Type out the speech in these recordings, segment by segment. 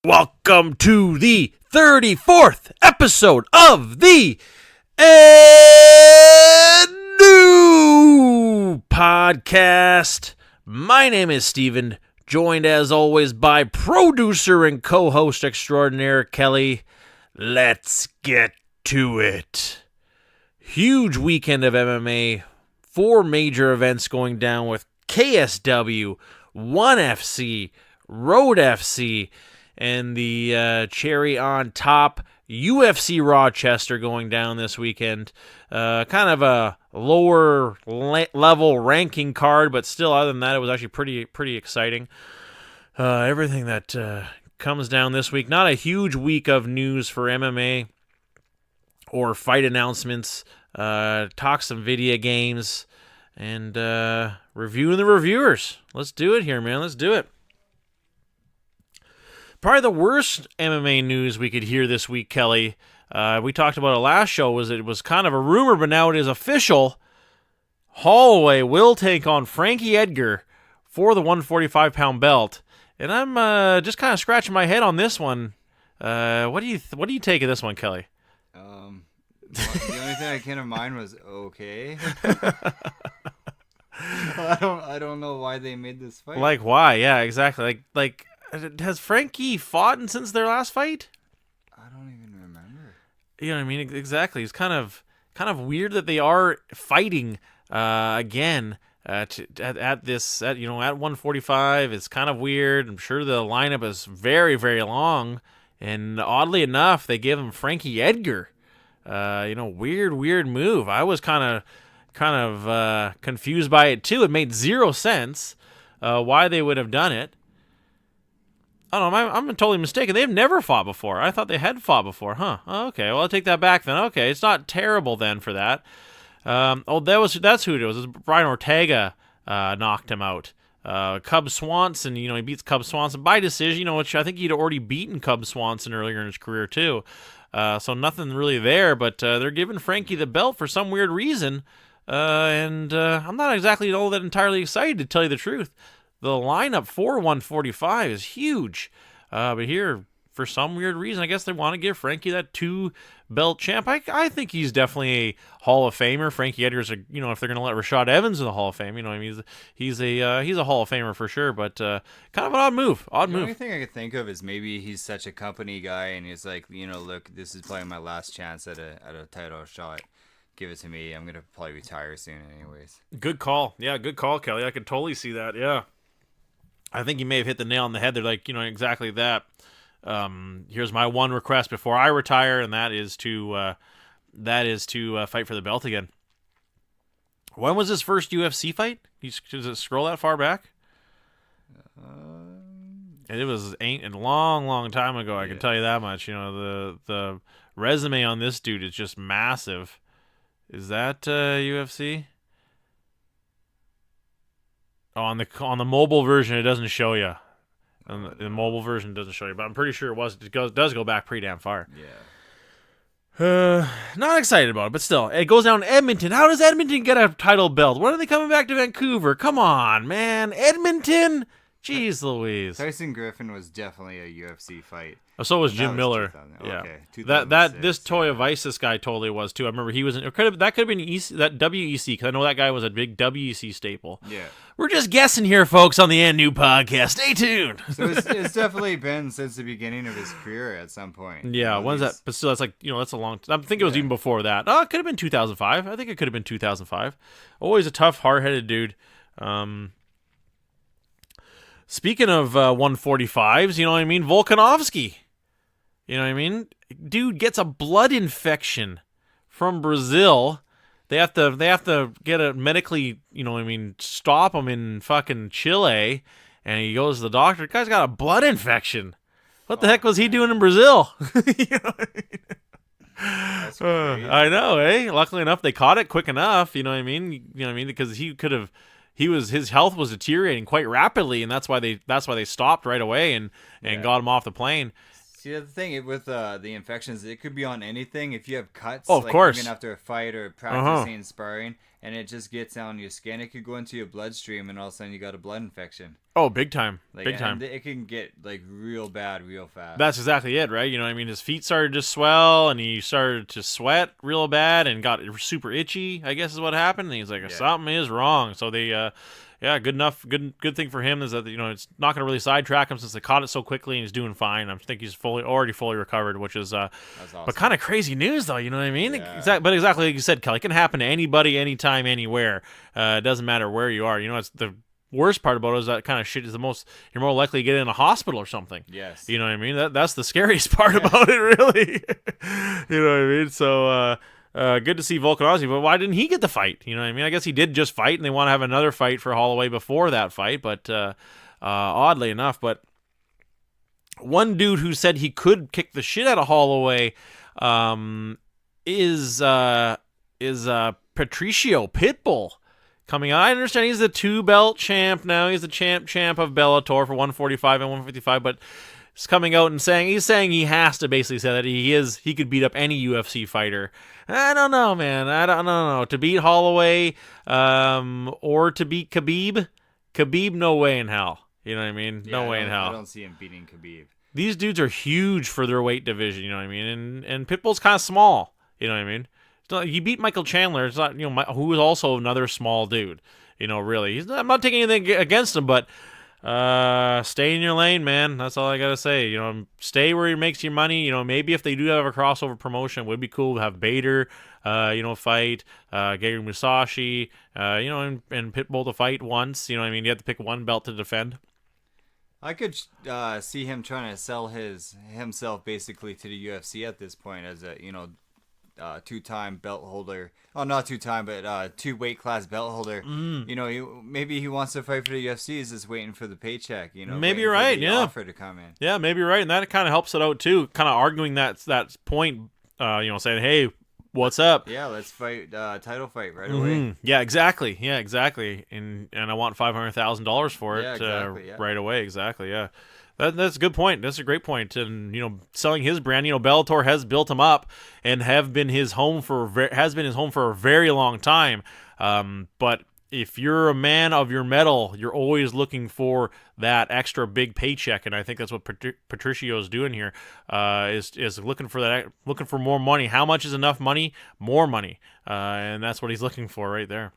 Welcome to the 34th episode of the New Podcast. My name is Steven, joined as always by producer and co-host extraordinaire Kelly. Let's get to it. Huge weekend of MMA. 4 major events going down with KSW, ONE FC, Road FC, and the cherry on top, UFC Rochester going down this weekend. Kind of a lower level ranking card, but still, other than that, it was actually pretty exciting. Everything that comes down this week. Not a huge week of news for MMA or fight announcements. Talk some video games and reviewing the reviewers. Let's do it here, man. Let's do it. Probably the worst MMA news we could hear this week, Kelly. We talked about it last show. It was kind of a rumor, but now it is official. Holloway will take on Frankie Edgar for the 145-pound belt, and I'm just kind of scratching my head on this one. What do you take of this one, Kelly? The only thing I came to mind was okay. I don't know why they made this fight. Like why? Yeah, exactly. Like. Has Frankie fought since their last fight? I don't even remember. You know what I mean? Exactly. It's kind of weird that they are fighting again at 145. It's kind of weird. I'm sure the lineup is very, very long, and oddly enough, they give him Frankie Edgar. Weird move. I was kind of confused by it too. It made zero sense why they would have done it. I don't know, I'm totally mistaken. They've never fought before. I thought they had fought before, huh? Oh, okay, well, I'll take that back then. Okay, it's not terrible then for that. That's who it was. Brian Ortega knocked him out. Cub Swanson, he beats Cub Swanson by decision, which I think he'd already beaten Cub Swanson earlier in his career too. So nothing really there, but they're giving Frankie the belt for some weird reason. And I'm not exactly all that entirely excited, to tell you the truth. The lineup for 145 is huge. But here, for some weird reason, I guess they want to give Frankie that 2-belt champ. I think he's definitely a Hall of Famer. Frankie Edgar's, if they're going to let Rashad Evans in the Hall of Fame, he's a Hall of Famer for sure. But kind of an odd move. The only thing I could think of is maybe he's such a company guy, and he's like, look, this is probably my last chance at a title shot. Give it to me. I'm going to probably retire soon anyways. Good call. Yeah, good call, Kelly. I could totally see that, yeah. I think you may have hit the nail on the head. They're like, exactly that. Here's my one request before I retire, and that is to fight for the belt again. When was his first UFC fight? Does it scroll that far back? It was a long time ago. I can tell you that much. The resume on this dude is just massive. Is that UFC? Oh, on the mobile version, it doesn't show you. The mobile version doesn't show you, but I'm pretty sure it does go back pretty damn far. Yeah. Not excited about it, but still, it goes down to Edmonton. How does Edmonton get a title belt? When are they coming back to Vancouver? Come on, man, Edmonton. Jeez Louise. Tyson Griffin was definitely a UFC fight. Oh, so was Jim Miller. Yeah, okay, this Toya Vice guy totally was too. I remember he was. That could have been that WEC, because I know that guy was a big WEC staple. Yeah, we're just guessing here, folks, on the New Podcast. Stay tuned. So it's definitely been since the beginning of his career at some point. Yeah, when's that? But still, that's like that's a long. I think it was even before that. Oh, it could have been 2005. I think it could have been 2005. Always a tough, hard-headed dude. Speaking of 145s, Volkanovski. Dude gets a blood infection from Brazil. They have to get it medically, stop him in fucking Chile, and he goes to the doctor. The guy's got a blood infection. What the heck was he doing in Brazil? That's crazy. I know, eh? Luckily enough, they caught it quick enough. Because he could have. His health was deteriorating quite rapidly, and that's why they stopped right away and got him off the plane. See, the thing with the infections, it could be on anything. If you have cuts, Oh, of like course. even after a fight or Uh-huh. practicing sparring, and it just gets on your skin, it could go into your bloodstream, and all of a sudden you got a blood infection. Oh, big time. Like, Big and time. it can get like real bad real fast. That's exactly it, right? You know what I mean? His feet started to swell and he started to sweat real bad and got super itchy, I guess is what happened. And he's like, Yeah. something is wrong. So they, yeah, good enough. Good thing for him is that, you know, it's not going to really sidetrack him since they caught it so quickly and he's doing fine. I think he's already fully recovered, which is, That's but awesome. kind of crazy news though. You know what I mean? Yeah. But exactly like you said, Kelly, it can happen to anybody, anytime, anywhere. It doesn't matter where you are. You know, it's the worst part about it is that kind of shit is you're more likely to get in a hospital or something. Yes. You know what I mean? That's the scariest part about it, really. You know what I mean? So good to see Volkanovski, but why didn't he get the fight? You know what I mean? I guess he did just fight, and they want to have another fight for Holloway before that fight, but oddly enough, but one dude who said he could kick the shit out of Holloway is Patricio Pitbull coming out. I understand he's the 2-belt champ now. He's the champ of Bellator for 145 and 155, but he's coming out and saying he has to basically say that he could beat up any UFC fighter. I don't know, man. I don't know. To beat Holloway or to beat Khabib, no way in hell. You know what I mean? Yeah, no way in I hell. don't see him beating Khabib. These dudes are huge for their weight division, you know what I mean? And Pitbull's kind of small, you know what I mean? It's not, he beat Michael Chandler, it's not, you know, who is also another small dude, you know, really. I'm not taking anything against him, but stay in your lane, man. That's all I got to say. You know, stay where it makes you money. You know, maybe if they do have a crossover promotion, it would be cool to have Bader, you know, fight, Gary Musashi, you know, and Pitbull to fight once. You know what I mean? You have to pick one belt to defend. I could see him trying to sell himself basically to the UFC at this point as a two-time belt holder. Oh, not two-time, but two weight class belt holder. You know, maybe he wants to fight for the UFC. He's just waiting for the paycheck. You know, Maybe waiting you're for right. the Yeah, offer to come in. yeah, maybe you're right, and that kind of helps it out too. Kind of arguing that point. You know, saying, "Hey, what's up?" Yeah, let's fight title fight right away. Yeah, exactly. Yeah, exactly. And I want $500,000 for it Yeah, exactly, yeah. right away. Exactly. Yeah. That's a good point. That's a great point. And you know, selling his brand, you know, Bellator has built him up and has been his home for a very long time. But if you're a man of your metal, you're always looking for that extra big paycheck, and I think that's what Patricio is doing here. Is looking for looking for more money. How much is enough money? More money, and that's what he's looking for right there.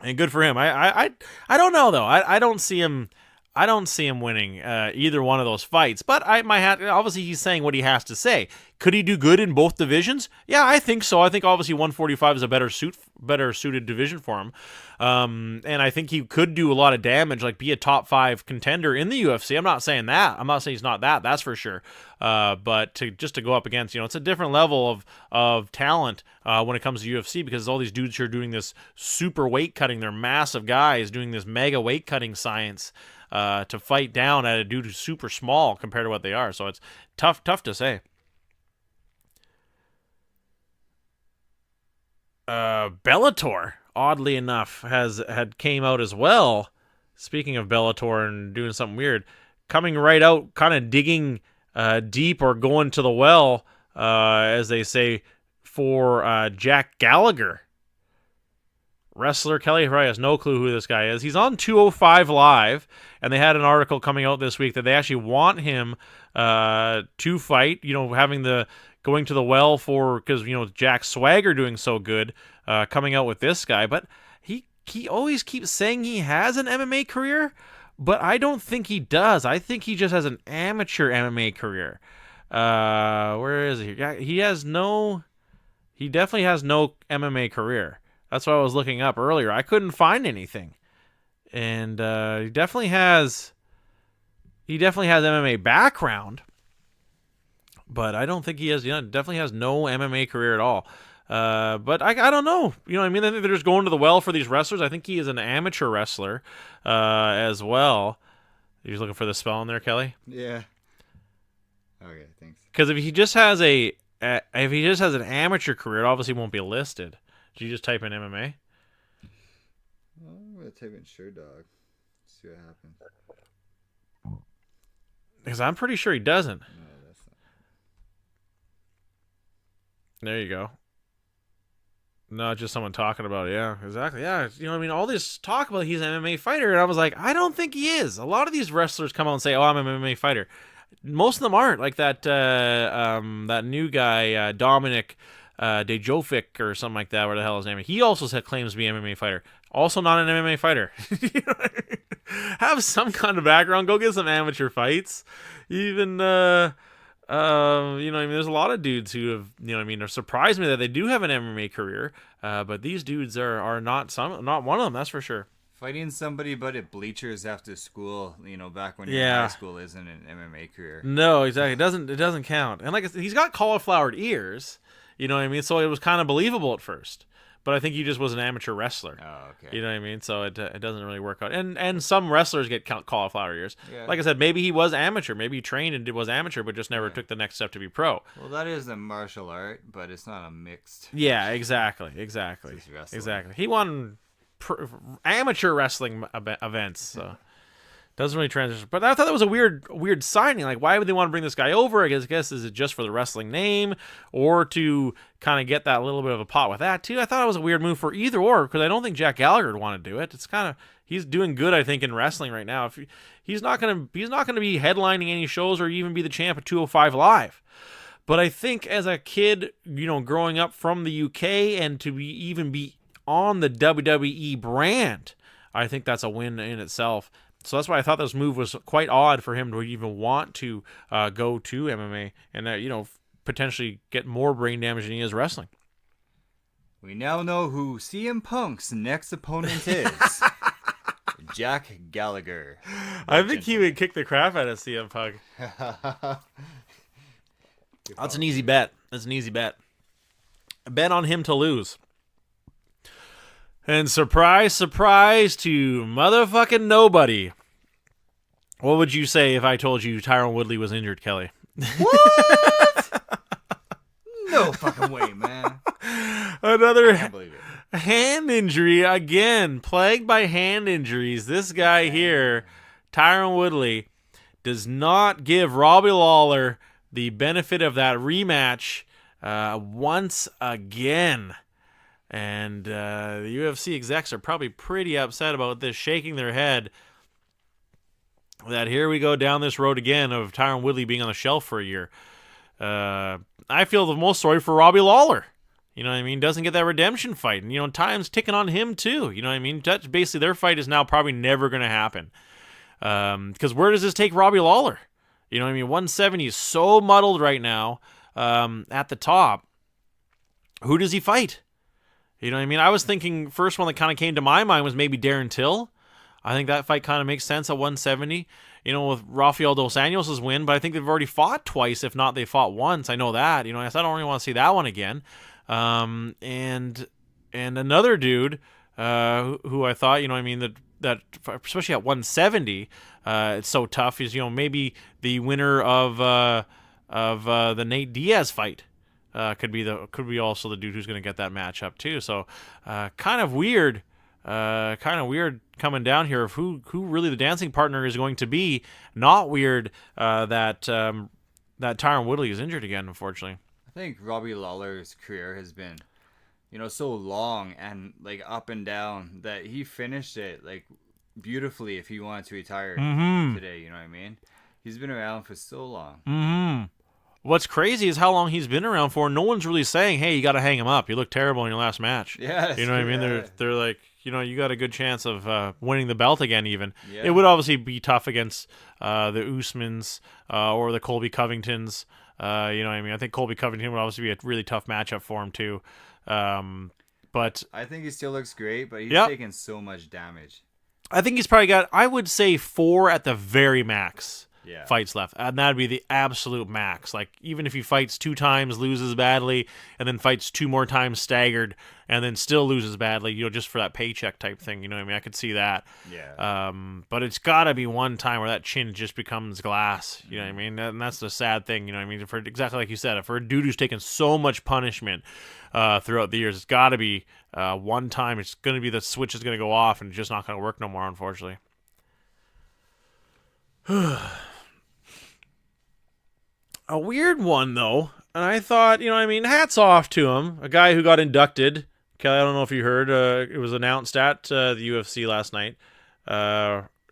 And good for him. I don't know though. I don't see him. I don't see him winning either one of those fights. But obviously he's saying what he has to say. Could he do good in both divisions? Yeah, I think so. I think obviously 145 is a better suited division for him. And I think he could do a lot of damage, like be a top 5 contender in the UFC. I'm not saying that. I'm not saying he's not that. That's for sure. But to go up against, you know, it's a different level of talent when it comes to UFC, because all these dudes who are doing this super weight cutting, they're massive guys doing this mega weight cutting science. To fight down at a dude who's super small compared to what they are. So it's tough to say. Bellator, oddly enough, had came out as well. Speaking of Bellator and doing something weird, coming right out, kind of digging deep or going to the well, as they say, for Jack Gallagher. Wrestler Kelly probably has no clue who this guy is. He's on 205 Live, and they had an article coming out this week that they actually want him to fight. You know, going to the well for, because you know Jack Swagger doing so good, coming out with this guy, but he always keeps saying he has an MMA career, but I don't think he does. I think he just has an amateur MMA career. Where is he? He definitely has no MMA career. That's what I was looking up earlier. I couldn't find anything, and he definitely has MMA background, but I don't think he has. You know, definitely has no MMA career at all. But I don't know. You know what I mean? I think they're just going to the well for these wrestlers. I think he is an amateur wrestler as well. You're looking for the spell in there, Kelly? Yeah. Okay, thanks. Because if he just has an amateur career, it obviously won't be listed. Did you just type in MMA? Well, I'm gonna type in Sherdog. See what happens. Because I'm pretty sure he doesn't. No, it There you go. Not just someone talking about it. Yeah, exactly. Yeah, you know what I mean? All this talk about he's an MMA fighter, and I was like, I don't think he is. A lot of these wrestlers come out and say, oh, I'm an MMA fighter. Most of them aren't. Like that new guy, Dominic Dejovic or something like that, where the hell his name is. He also said claims to be an MMA fighter. Also not an MMA fighter. You know what I mean? Have some kind of background. Go get some amateur fights. Even you know what I mean, there's a lot of dudes who have, you know what I mean, are surprised me that they do have an MMA career, but these dudes are not one of them, that's for sure. Fighting somebody but at bleachers after school, you know, back when you're in high school, isn't an MMA career. No, exactly. It doesn't count. And like I said, he's got cauliflowered ears, you know what I mean, so it was kind of believable at first. But I think he just was an amateur wrestler. Oh, okay. You know what I mean? So it doesn't really work out. And some wrestlers get cauliflower ears. Yeah. Like I said, maybe he was amateur. Maybe he trained and was amateur, but just never took the next step to be pro. Well, that is a martial art, but it's not a mixed. Yeah, exactly. Exactly. He won amateur wrestling events, so doesn't really transition. But I thought that was a weird signing. Like, why would they want to bring this guy over? I guess is it just for the wrestling name, or to kind of get that little bit of a pot with that too? I thought it was a weird move for either or, because I don't think Jack Gallagher would want to do it. It's kind of, he's doing good, I think, in wrestling right now. If he's not gonna be headlining any shows or even be the champ at 205 Live. But I think as a kid, you know, growing up from the UK and to even be on the WWE brand, I think that's a win in itself. So that's why I thought this move was quite odd for him to even want to go to MMA and, you know, potentially get more brain damage than he is wrestling. We now know who CM Punk's next opponent is. Jack Gallagher. I think he would kick the crap out of CM Punk. That's an easy bet. A bet on him to lose. And surprise, surprise to motherfucking nobody. What would you say if I told you Tyron Woodley was injured, Kelly? What? No fucking way, man. Another I can't believe it. hand injury again. Plagued by hand injuries. This guy here, Tyron Woodley, does not give Robbie Lawler the benefit of that rematch once again. And the UFC execs are probably pretty upset about this, shaking their head that here we go down this road again of Tyron Woodley being on the shelf for a year. I feel the most sorry for Robbie Lawler. You know what I mean? Doesn't get that redemption fight. And, you know, time's ticking on him too. You know what I mean? That's basically, their fight is now probably never going to happen. Because where does this take Robbie Lawler? You know what I mean? 170 is so muddled right now at the top. Who does he fight? You know what I mean? I was thinking first one that kind of came to my mind was maybe Darren Till. I think that fight kind of makes sense at 170. You know, with Rafael Dos Anjos' win, but I think they've already fought twice. If not, they fought once. I know that. You know, I don't really want to see that one again. And another dude who I thought, you know what I mean, that especially at 170, it's so tough, is, you know, maybe the winner of the Nate Diaz fight. Could be also the dude who's going to get that matchup too. So kind of weird coming down here of who really the dancing partner is going to be. Not weird that Tyron Woodley is injured again, unfortunately. I think Robbie Lawler's career has been, you know, so long and like up and down that he finished it like beautifully if he wanted to retire today. You know what I mean? He's been around for so long. Mm-hmm. What's crazy is how long he's been around for. No one's really saying, hey, you got to hang him up. You look terrible in your last match. Yeah, you know what I mean? Yeah. They're like, you know, you got a good chance of winning the belt again even. Yeah. It would obviously be tough against the Usmans or the Colby Covingtons. You know what I mean? I think Colby Covington would obviously be a really tough matchup for him too. But I think he still looks great, but he's taking so much damage. I think he's probably got, I would say, 4 at the very max. Fights left, and that'd be the absolute max. Like, even if he fights 2 times, loses badly, and then fights 2 more times staggered, and then still loses badly, you know, just for that paycheck type thing, you know what I mean? I could see that. Yeah. But it's gotta be one time where that chin just becomes glass, you know what I mean? And that's the sad thing, you know what I mean? For exactly like you said, for a dude who's taken so much punishment throughout the years, it's gotta be one time. It's gonna be the switch is gonna go off, and it's just not gonna work no more, unfortunately. A weird one, though, And I thought, hats off to him. A guy who got inducted. Kelly, I don't know if you heard. It was announced at the UFC last night.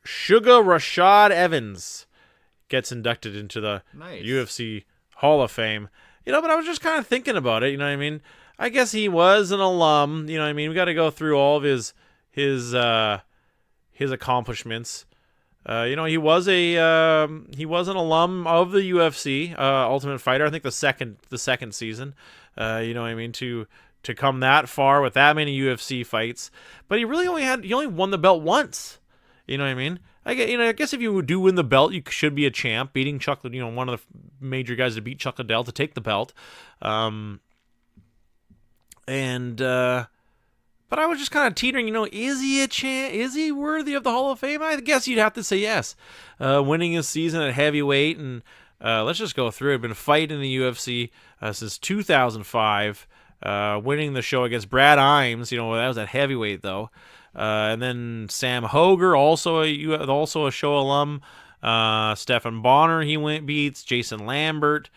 Sugar Rashad Evans gets inducted into the Nice. UFC Hall of Fame. But I was just kind of thinking about it. I guess he was an alum. We got to go through all of his accomplishments. He was an alum of the UFC, Ultimate Fighter. I think the second season. To come that far with that many UFC fights, but he only won the belt once. You know what I mean? I guess if you do win the belt, you should be a champ, beating Chuck. One of the major guys to beat Chuck Liddell to take the belt. But I was just kind of teetering, is he a champ? Is he worthy of the Hall of Fame? I guess you'd have to say yes. Winning his season at heavyweight, and let's just go through it. Been fighting in the UFC since 2005, winning the show against Brad Imes. That was at heavyweight though. And then Sam Hoger, also a show alum. Stephan Bonner, beats Jason Lambert.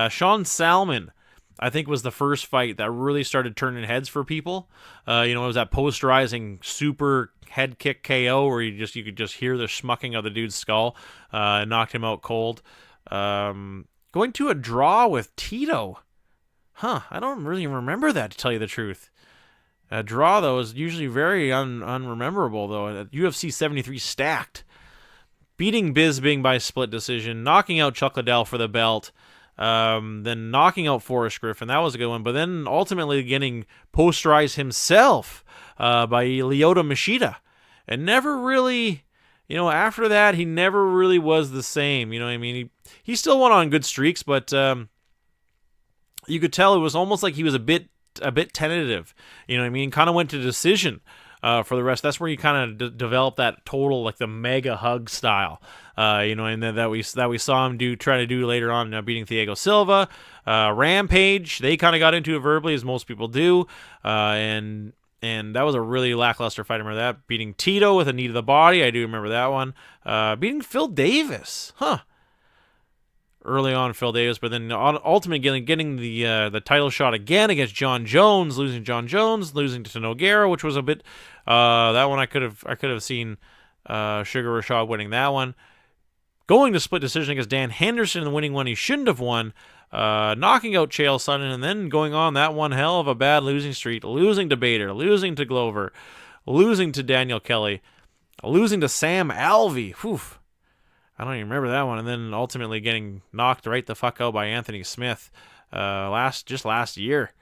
Sean Salmon, I think, was the first fight that really started turning heads for people. It was that posterizing super head kick KO where you could just hear the schmucking of the dude's skull, and knocked him out cold. Going to a draw with Tito. I don't really remember that, to tell you the truth. A draw, though, is usually very unrememberable, though. UFC 73 stacked. Beating Bisping by split decision, knocking out Chuck Liddell for the belt, then knocking out Forrest Griffin. That was a good one. But then ultimately getting posterized himself by Lyoto Machida. And never really, after that, he never really was the same. He still went on good streaks, but you could tell it was almost like he was a bit tentative. Kind of went to decision for the rest. That's where you kind of developed that total, like the mega hug style. And then that we saw him try to do later on, beating Thiago Silva, Rampage. They kind of got into it verbally, as most people do, and that was a really lackluster fight. I remember that, beating Tito with a knee to the body. I do remember that one. Beating Phil Davis, early on, Phil Davis, but then ultimately getting the title shot again against John Jones, losing to Nogueira, which was a bit that one I could have seen Sugar Rashad winning that one. Going to split decision against Dan Henderson and winning one he shouldn't have won, knocking out Chael Sonnen, and then going on that one hell of a bad losing streak, losing to Bader, losing to Glover, losing to Daniel Kelly, losing to Sam Alvey. Whew. I don't even remember that one. And then ultimately getting knocked right the fuck out by Anthony Smith last year.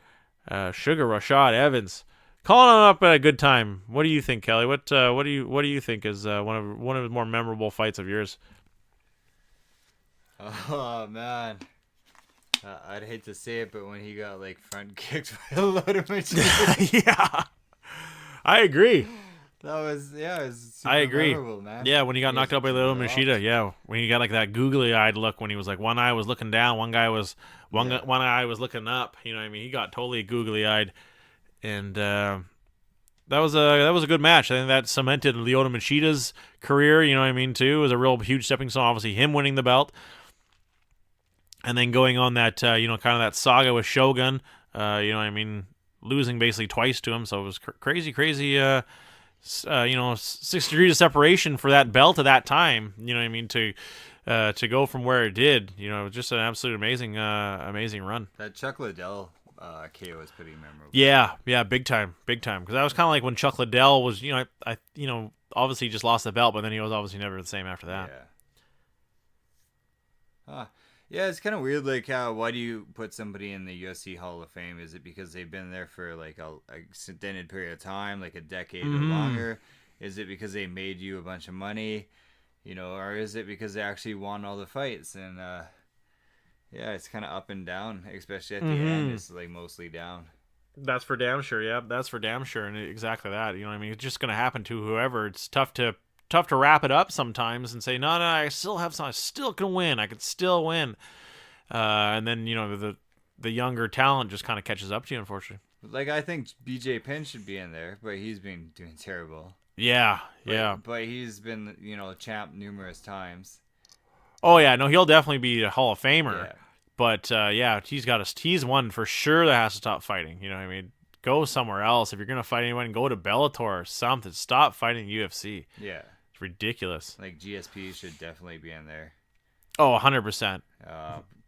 Sugar Rashad Evans calling on up at a good time. What do you think, Kelly? What do you think is one of the more memorable fights of yours? Oh man, I'd hate to say it, but when he got front kicked by a load of machines. Yeah, I agree. It was super I agree. memorable, man. Yeah, when he got knocked out by Lyoto Machida. Yeah, when he got that googly-eyed look, when he was one eye was looking down, one eye was looking up. He got totally googly-eyed, and that was a good match. I think that cemented Lyoto Machida's career. Too. It was a real huge stepping stone. Obviously, him winning the belt, and then going on that kind of that saga with Shogun. Losing basically twice to him. So it was crazy. 6 degrees of separation for that belt at that time. To go from where it did. Just an absolute amazing run. That Chuck Liddell KO was pretty memorable. Yeah, big time. Because that was kind of like when Chuck Liddell was, I obviously just lost the belt, but then he was obviously never the same after that. Yeah. Yeah, it's kind of weird. Why do you put somebody in the UFC Hall of Fame? Is it because they've been there for a extended period of time, like a decade or longer? Is it because they made you a bunch of money? Or is it because they actually won all the fights? And yeah, it's kind of up and down, especially at the end. It's mostly down. That's for damn sure. Yeah, that's for damn sure, and exactly that. It's just going to happen to whoever. It's tough to wrap it up sometimes and say, no, I still have some. I still can win. I can still win. And then the younger talent just kind of catches up to you, unfortunately. I think BJ Penn should be in there, but he's been doing terrible. Yeah. But he's been champ numerous times. Oh yeah, no, he'll definitely be a Hall of Famer. Yeah. But yeah, he's one for sure that has to stop fighting. You know what I mean? Go somewhere else. If you're gonna fight anyone, go to Bellator or something. Stop fighting UFC. Yeah. It's ridiculous. Like GSP should definitely be in there. Oh, 100%.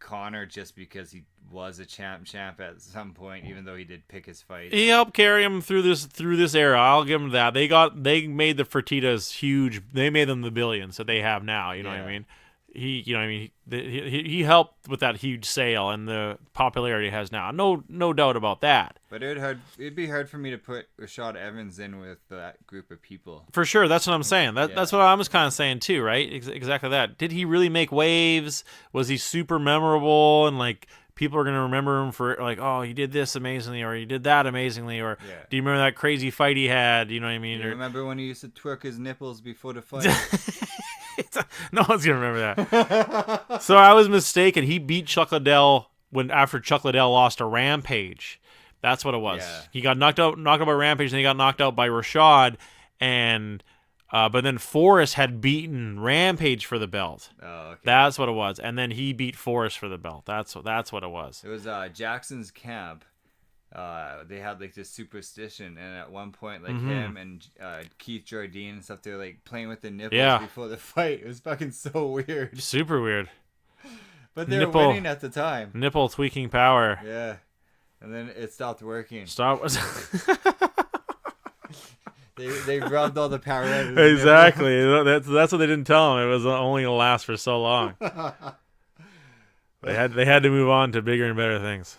Connor, just because he was a champ at some point, even though he did pick his fight. He helped carry him through this era. I'll give him that. They made the Fertitas huge. They made them the billions that they have now. You know what I mean? He helped with that huge sale and the popularity it has now. No doubt about that. But it'd be hard for me to put Rashad Evans in with that group of people. For sure, that's what I'm saying. That's what I was kind of saying too, right? Exactly that. Did he really make waves? Was he super memorable and like people are gonna remember him for like, oh, he did this amazingly, or he did that amazingly, or do you remember that crazy fight he had? You know what I mean? You remember when he used to twerk his nipples before the fight? No one's gonna remember that. So I was mistaken. He beat Chuck Liddell after Chuck Liddell lost a Rampage. That's what it was. Yeah. He got knocked out by Rampage, and he got knocked out by Rashad, and but then Forrest had beaten Rampage for the belt. Oh, okay. That's what it was, and then he beat Forrest for the belt. That's what it was. It was Jackson's camp. They had like this superstition, and at one point, like him and Keith Jardine and stuff, they were like playing with the nipples before the fight. It was fucking so weird. Super weird. But they were winning at the time. Nipple tweaking power. Yeah, and then it stopped working. They rubbed all the power out of the exactly. That's what they didn't tell him. It was only gonna last for so long. They had to move on to bigger and better things.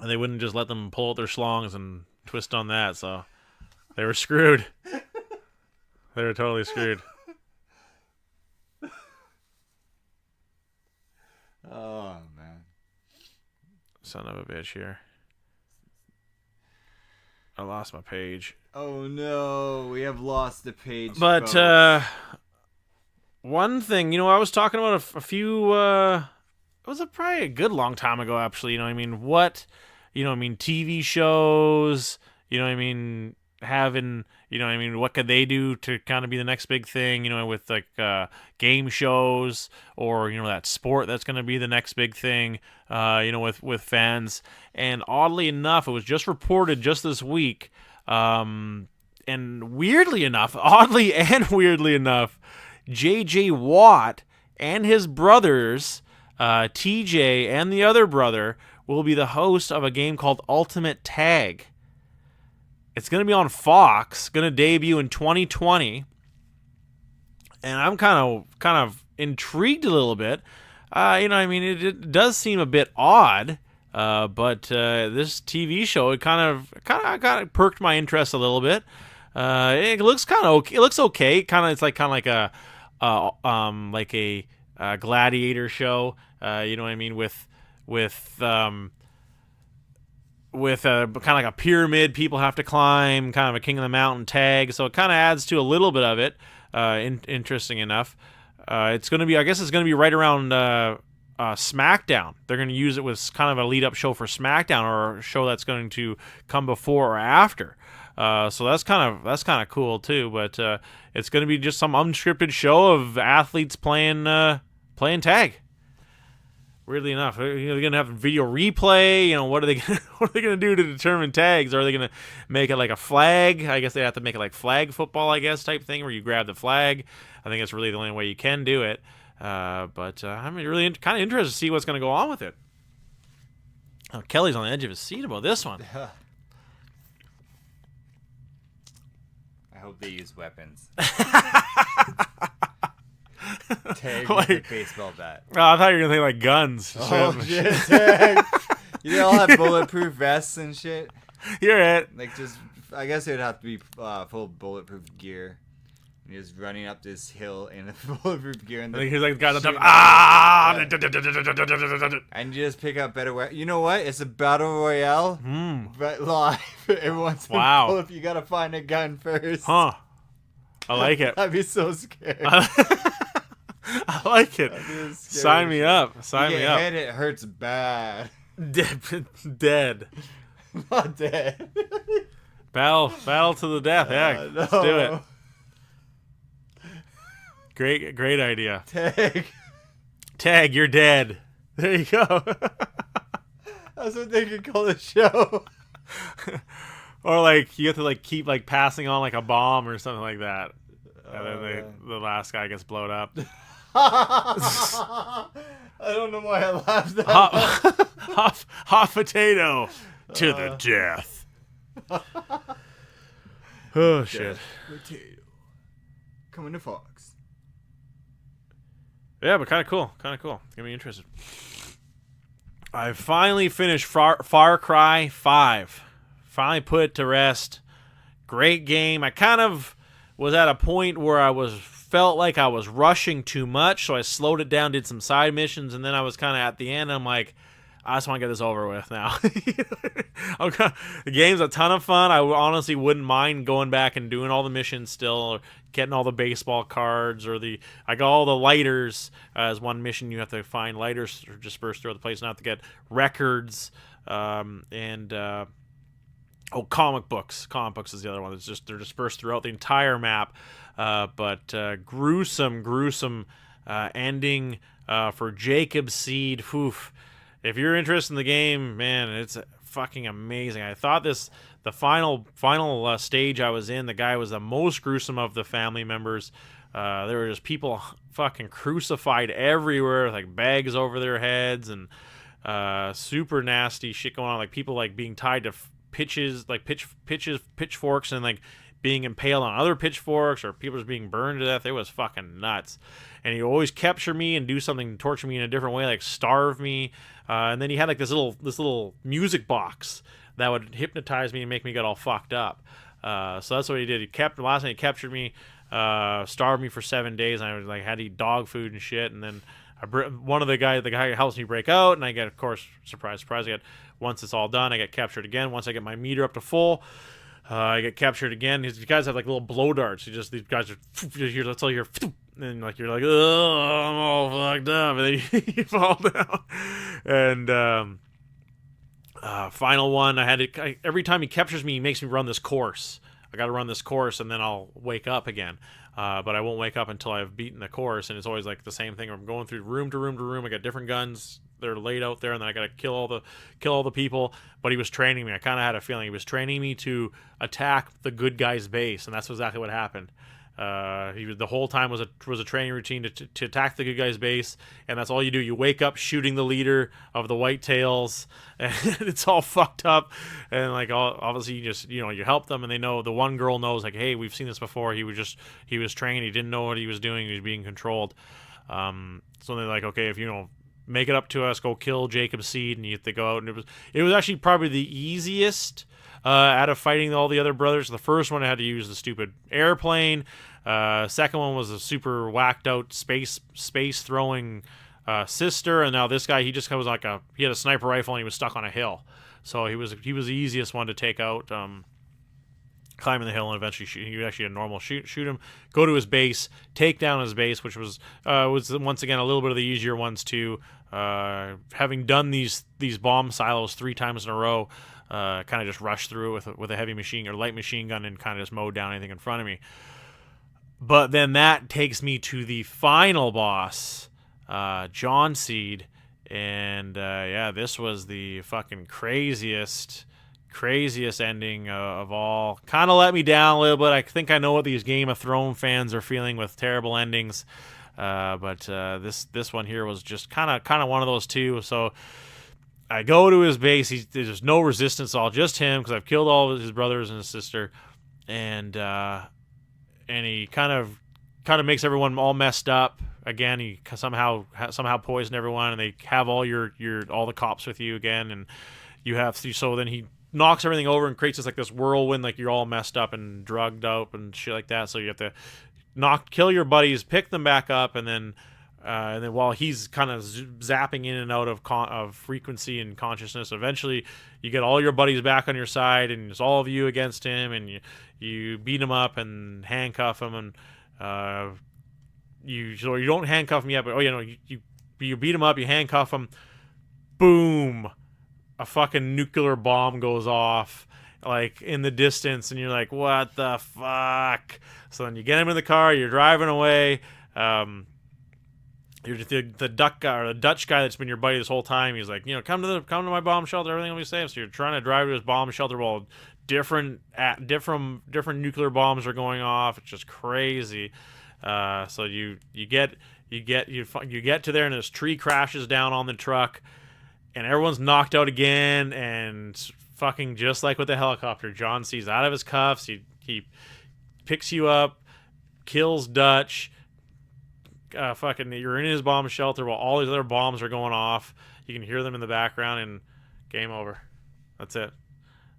And they wouldn't just let them pull out their schlongs and twist on that, so they were screwed. They were totally screwed. Oh, man. Son of a bitch here. I lost my page. Oh, no. We have lost the page. But folks. One thing, I was talking about a few... it was probably a good long time ago, actually. You know what I mean? TV shows, having, what could they do to kind of be the next big thing, with like game shows or, that sport that's going to be the next big thing, with fans. And oddly enough, it was just reported just this week. And weirdly enough, J.J. Watt and his brothers, TJ and the other brother, will be the host of a game called Ultimate Tag. It's going to be on Fox, going to debut in 2020. And I'm kind of intrigued a little bit. It does seem a bit odd, but this TV show, it kind of perked my interest a little bit. It looks kind of okay. It looks okay. It's like a gladiator show. With kind of like a pyramid people have to climb, kind of a King of the Mountain tag. So it kind of adds to a little bit of it. Interesting enough. It's going to be right around SmackDown. They're going to use it with kind of a lead up show for SmackDown, or a show that's going to come before or after. So that's kind of cool too. But it's going to be just some unscripted show of athletes playing tag. Weirdly enough, they're going to have video replay. What are they going to do to determine tags? Are they going to make it like a flag? I guess they have to make it like flag football, type thing, where you grab the flag. I think it's really the only way you can do it. But I'm really kind of interested to see what's going to go on with it. Oh, Kelly's on the edge of his seat about this one. I hope they use weapons. Tag with a baseball bat. Oh, I thought you were gonna think like guns. Oh shit! Tag. They all have bulletproof vests and shit. You're it. I guess it would have to be full bulletproof gear. And he's running up this hill in a bulletproof gear, and he's like got the top. And you just pick up better weapons. You know what? It's a battle royale, but live. Everyone's bulletproof. You gotta find a gun first. Huh? I like it. I'd be so scared. I like it. Sign me up. Sign me up. Head, it hurts bad. Dead. Not dead. Battle to the death. Yeah, no. Let's do it. Great idea. Tag, you're dead. There you go. That's what they could call the show. Or like you have to like keep like passing on like a bomb or something like that, and then yeah. the last guy gets blown up. I don't know why I laughed at hot, hot potato to the death. Oh shit. Potato. Coming to Fox. Yeah, but kind of cool. Kind of cool. It's gonna be interesting. I finally finished Far Cry 5. Finally put it to rest. Great game. I kind of was at a point where felt like I was rushing too much, so I slowed it down, did some side missions, and then I was kind of at the end. I'm like, I just want to get this over with now. The game's a ton of fun. I honestly wouldn't mind going back and doing all the missions still, or getting all the baseball cards, or I got all the lighters as one mission. You have to find lighters dispersed throughout the place, not to get records, and comic books. Comic books is the other one. They're dispersed throughout the entire map. But gruesome ending for Jacob Seed. Oof. If you're interested in the game, man, it's fucking amazing. I thought the final stage I was in, the guy was the most gruesome of the family members. There were just people fucking crucified everywhere with like bags over their heads and super nasty shit going on. Like people like being tied to pitchforks and like being impaled on other pitchforks, or people just being burned to death. It was fucking nuts. And he always capture me and do something to torture me in a different way, like starve me. And then he had like this little music box that would hypnotize me and make me get all fucked up. So that's what he did. Last night he captured me, starved me for 7 days, and I was like had to eat dog food and shit. And then the guy helps me break out, and I get, of course, surprise, once it's all done, I get captured again. Once I get my meter up to full, I get captured again. These guys have like little blow darts. These guys are, that's all you're, and like you're like, oh, I'm all fucked up, and then you fall down. And final one, every time he captures me, he makes me run this course. I got to run this course, and then I'll wake up again. But I won't wake up until I've beaten the course, and it's always like the same thing. I'm going through room to room to room. I got different guns. They're laid out there, and then I got to kill all the people. But he was training me. I kind of had a feeling he was training me to attack the good guy's base, and that's exactly what happened. The whole time was a training routine to attack the good guy's base, and that's all you do. You wake up shooting the leader of the Whitetails, and it's all fucked up. And like obviously you just you help them, and they know, the one girl knows like, hey, we've seen this before. He was trained. He didn't know what he was doing. He was being controlled. So they're like, okay, if make it up to us, go kill Jacob Seed, and you have to go out. And it was actually probably the easiest out of fighting all the other brothers. The first one I had to use the stupid airplane. Second one was a super whacked out space throwing sister, and now this guy, he just was like he had a sniper rifle and he was stuck on a hill, so he was the easiest one to take out. Climbing the hill and eventually shoot. He actually had a normal shoot him, go to his base, take down his base, which was once again a little bit of the easier ones too. Having done these bomb silos 3 times in a row, kind of just rushed through it with a heavy machine or light machine gun and kind of just mowed down anything in front of me. But then that takes me to the final boss, John Seed, and this was the fucking craziest ending of all. Kind of let me down a little bit. I think I know what these Game of Thrones fans are feeling with terrible endings, but this one here was just kind of one of those too. So I go to his base. There's no resistance at all, just him, because I've killed all of his brothers and his sister, and he kind of makes everyone all messed up. Again, he somehow poisoned everyone, and they have all all the cops with you again, and you have to. So then he knocks everything over and creates this whirlwind, like you're all messed up and drugged up and shit like that. So you have to kill your buddies, pick them back up, and then while he's kind of zapping in and out of frequency and consciousnness, eventually you get all your buddies back on your side, and it's all of you against him, and you beat him up and handcuff him, and you don't handcuff him yet, but you beat him up, you handcuff him, boom, a fucking nuclear bomb goes off like in the distance, and you're like, what the fuck? So then you get him in the car, you're driving away, and You're the duck guy or the Dutch guy that's been your buddy this whole time. He's like, come to my bomb shelter. Everything will be safe. So you're trying to drive to his bomb shelter while different nuclear bombs are going off. It's just crazy. So you get to there, and this tree crashes down on the truck, and everyone's knocked out again. And fucking just like with the helicopter, John C's out of his cuffs. He picks you up, kills Dutch. You're in his bomb shelter while all these other bombs are going off. You can hear them in the background, and game over. That's it.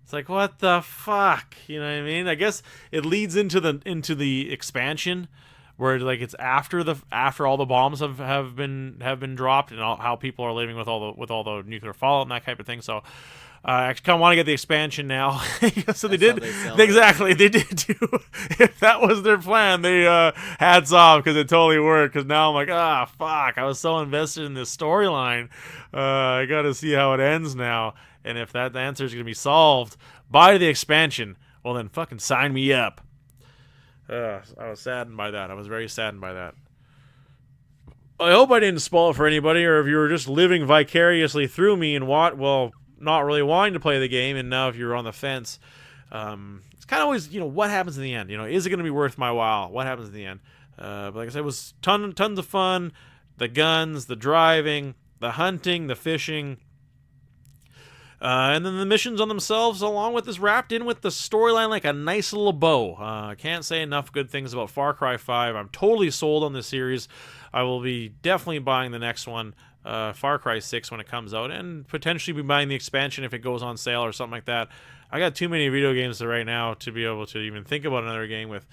It's like, what the fuck? You know what I mean? I guess it leads into the expansion, where like it's after all the bombs have been dropped, and how people are living with all the nuclear fallout and that type of thing. So I kind of want to get the expansion now. So they did exactly. They did do. If that was their plan, they hats off, because it totally worked. Because now I'm like, fuck! I was so invested in this storyline. I got to see how it ends now. And if that answer is going to be solved by the expansion, well then fucking sign me up. I was saddened by that. I was very saddened by that. I hope I didn't spoil it for anybody, or if you were just living vicariously through me and not really wanting to play the game, and now if you're on the fence, it's kind of always, what happens in the end? Is it going to be worth my while? What happens in the end? But like I said, it was tons of fun. The guns, the driving, the hunting, the fishing, and then the missions on themselves, along with this, wrapped in with the storyline like a nice little bow. I can't say enough good things about Far Cry 5. I'm totally sold on this series. I will be definitely buying the next one, Far Cry 6, when it comes out, and potentially be buying the expansion if it goes on sale or something like that. I got too many video games right now to be able to even think about another game. With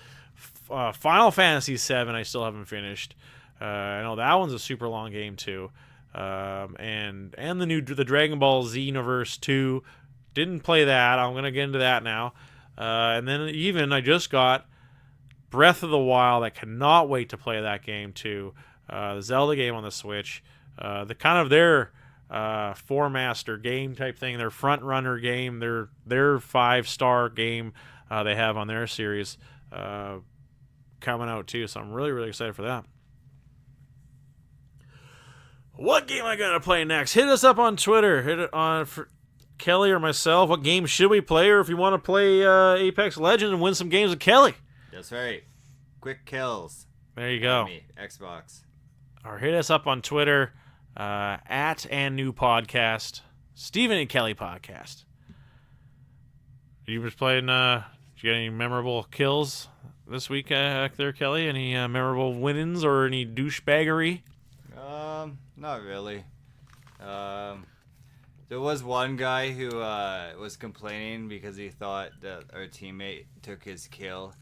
Final Fantasy 7, I still haven't finished. I know that one's a super long game too. And the Dragon Ball Xenoverse 2, didn't play that. I'm gonna get into that now. And then even I just got Breath of the Wild. I cannot wait to play that game too. The Zelda game on the Switch. The kind of their four-master game type thing, their front-runner game, their 5-star game they have on their series coming out too. So I'm really, really excited for that. What game am I going to play next? Hit us up on Twitter. Hit it on for Kelly or myself. What game should we play? Or if you want to play Apex Legends and win some games with Kelly. That's right. Quick kills. There you go. Xbox. Or hit us up on Twitter at and new podcast, Stephen and Kelly podcast. You was playing? Did you get any memorable kills this week there, Kelly? Any memorable win-ins or any douchebaggery? Not really. There was one guy who was complaining because he thought that our teammate took his kill,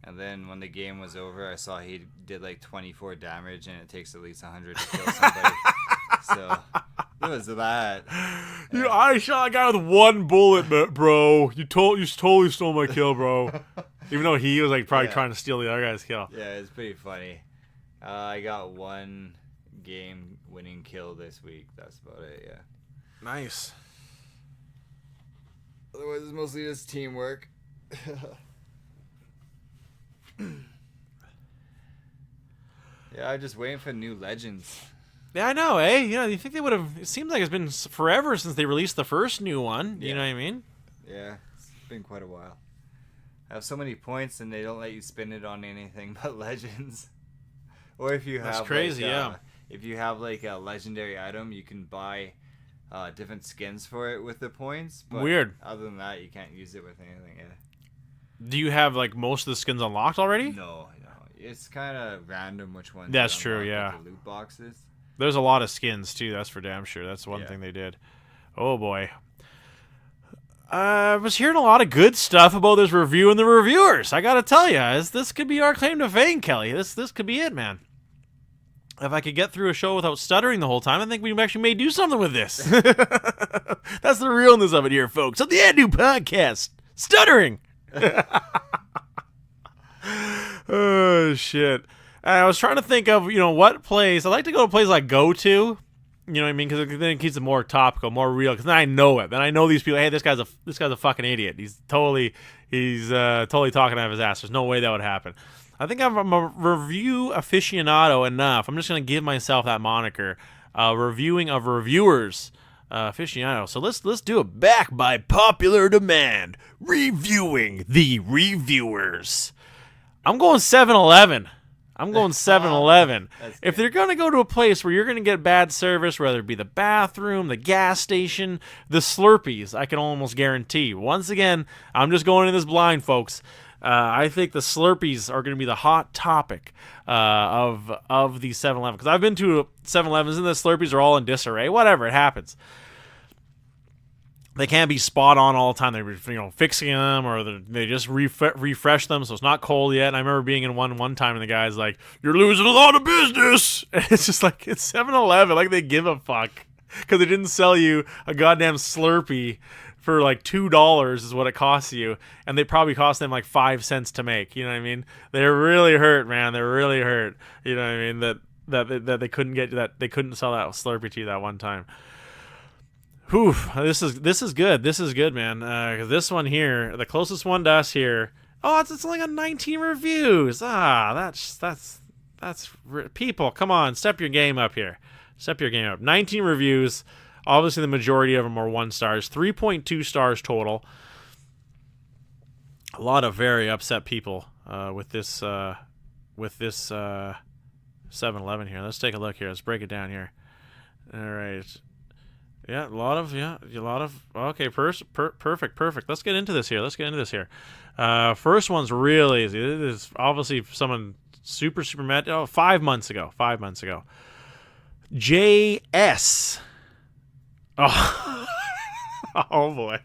and then when the game was over, I saw he did like 24 damage, and it takes at least 100 to kill somebody. So it was that. I shot a guy with one bullet, bro. You totally stole my kill, bro. Even though he was like probably trying to steal the other guy's kill. Yeah, it's pretty funny. I got one game-winning kill this week. That's about it. Yeah. Nice. Otherwise, it's mostly just teamwork. Yeah, I'm just waiting for new Legends. Yeah, I know, eh? You think they would have... It seems like it's been forever since they released the first new one. You know what I mean? Yeah, it's been quite a while. I have so many points, and they don't let you spend it on anything but Legends. Or if you have... That's crazy, yeah. If you have, like, a legendary item, you can buy different skins for it with the points. But weird. Other than that, you can't use it with anything, yeah. Do you have, like, most of the skins unlocked already? No. It's kind of random which ones. That's true, yeah. The loot boxes. There's a lot of skins, too. That's for damn sure. That's one thing they did. Oh, boy. I was hearing a lot of good stuff about this review and the reviewers. I got to tell you, this could be our claim to fame, Kelly. This could be it, man. If I could get through a show without stuttering the whole time, I think we actually may do something with this. That's the realness of it here, folks. On the And New Podcast, stuttering. Oh, shit. I was trying to think of, what place. I like to go to a place like Go To. You know what I mean? Because then it keeps it more topical, more real. Because then I know it. Then I know these people. Hey, this guy's a fucking idiot. He's totally talking out of his ass. There's no way that would happen. I think I'm a review aficionado enough. I'm just gonna give myself that moniker. Reviewing of reviewers aficionado. So let's do it back by popular demand. Reviewing the reviewers. I'm going 7-Eleven. I'm going 7-Eleven. If they're going to go to a place where you're going to get bad service, whether it be the bathroom, the gas station, the Slurpees, I can almost guarantee. Once again, I'm just going in this blind, folks. I think the Slurpees are going to be the hot topic of the 7-Eleven. Because I've been to 7-Elevens and the Slurpees are all in disarray. Whatever, it happens. They can't be spot on all the time. They're fixing them, or they just refresh them, so it's not cold yet. And I remember being in one time, and the guy's like, "You're losing a lot of business." And it's just like, it's 7-Eleven. Like, they give a fuck because they didn't sell you a goddamn Slurpee for like $2 is what it costs you, and they probably cost them like 5 cents to make. You know what I mean? They're really hurt, man. They're really hurt. You know what I mean? That they couldn't get that. They couldn't sell that Slurpee to you that one time. Whew, this is good. This is good, man. This one here, the closest one to us here. Oh, it's only got 19 reviews. That's people. Come on, step your game up here. Step your game up. 19 reviews. Obviously, the majority of them are 1 stars. 3.2 stars total. A lot of very upset people with this 7-Eleven here. Let's take a look here. Let's break it down here. All right. Yeah, a lot of okay, perfect. Let's get into this here. First one's really easy. It is obviously someone super mad. 5 months ago. JS. Oh, oh boy.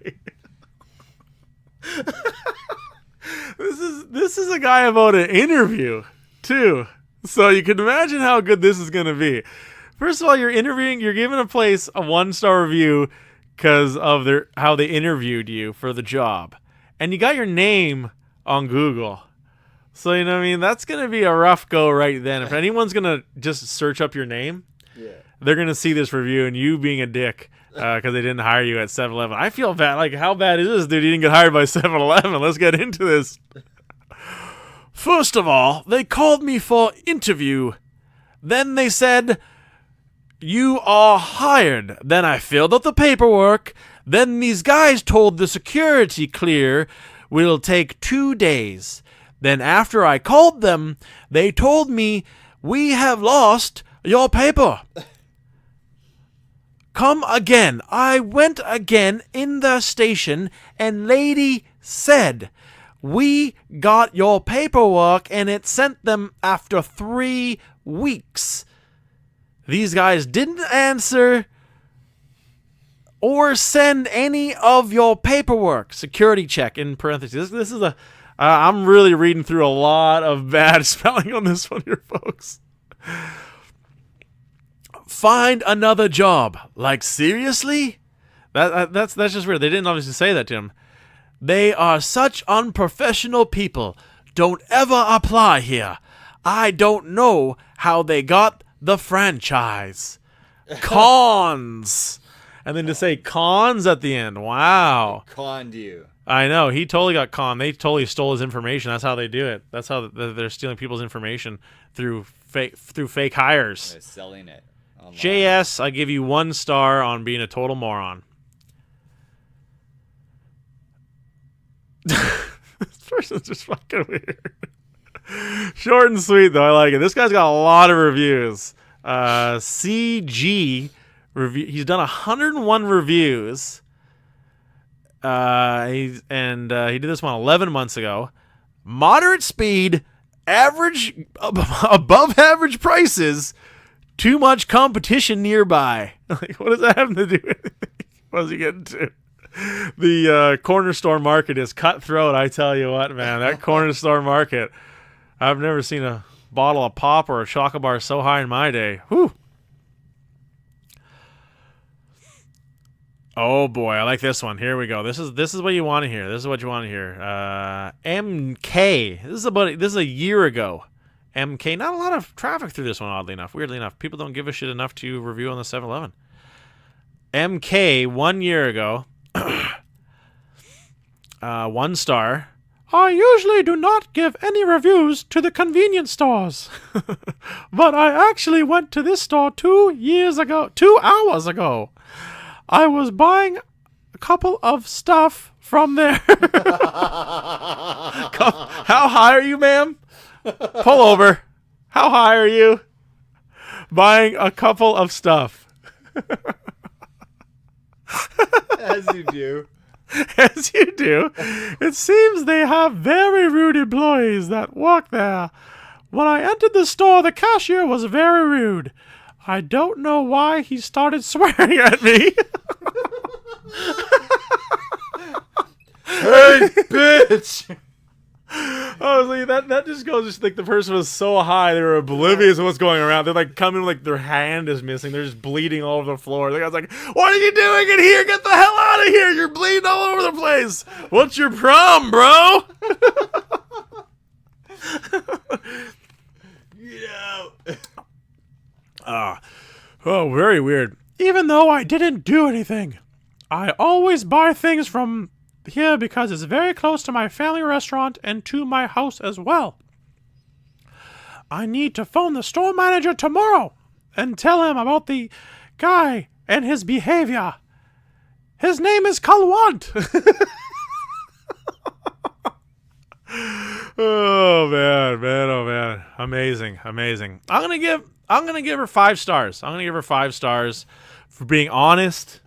This is a guy about an interview too, so you can imagine how good this is gonna be. First of all, you're giving a place a 1-star review because of how they interviewed you for the job. And you got your name on Google. So, you know what I mean? That's going to be a rough go right then. If anyone's going to just search up your name, they're going to see this review and you being a dick because they didn't hire you at 7-Eleven. I feel bad. Like, how bad is this, dude? You didn't get hired by 7-Eleven. Let's get into this. First of all, they called me for interview. Then they said, "You are hired." Then I filled out the paperwork. Then these guys told the security clear will take 2 days. Then after I called them, they told me, "We have lost your paper." Come again. I went again in the station, and lady said, "We got your paperwork, and it sent them after 3 weeks." These guys didn't answer or send any of your paperwork. Security check in parentheses. This is I'm really reading through a lot of bad spelling on this one here, folks. Find another job. Like, seriously? That's just weird. They didn't obviously say that to him. They are such unprofessional people. Don't ever apply here. I don't know how they got the franchise. Cons. And then to say cons at the end. Wow. Conned you. I know. He totally got conned. They totally stole his information. That's how they do it. That's how they're stealing people's information through fake hires. They're selling it online. JS, I give you 1 star on being a total moron. This person's just fucking weird. Short and sweet, though. I like it. This guy's got a lot of reviews. CG review. He's done 101 reviews. He did this one 11 months ago. Moderate speed, average, above average prices, too much competition nearby. Like, what does that have to do with anything? What is he getting to? The corner store market is cutthroat. I tell you what, man. That corner store market. I've never seen a bottle of pop or a chocolate bar so high in my day. Whew. Oh boy, I like this one. Here we go. This is what you want to hear. MK. This is a year ago. MK. Not a lot of traffic through this one, oddly enough. Weirdly enough, people don't give a shit enough to review on the 7-Eleven. MK 1 year ago. 1 star. I usually do not give any reviews to the convenience stores. But I actually went to this store 2 hours ago. I was buying a couple of stuff from there. How high are you, ma'am? Pull over. How high are you? Buying a couple of stuff. As you do. As you do. It seems they have very rude employees that work there. When I entered the store, the cashier was very rude. I don't know why he started swearing at me. Hey, bitch! I was like, that just goes, just like the person was so high, they were oblivious of what's going around. They're like coming, like their hand is missing. They're just bleeding all over the floor. The guy's like, what are you doing in here? Get the hell out of here. You're bleeding all over the place. What's your problem, bro? Get out. Oh, very weird. Even though I didn't do anything, I always buy things from here because it's very close to my family restaurant and to my house as well. I need to phone the store manager tomorrow and tell him about the guy and his behavior. His name is Kalwant. Oh man. Amazing. I'm gonna give her 5 stars. I'm gonna give her 5 stars for being honest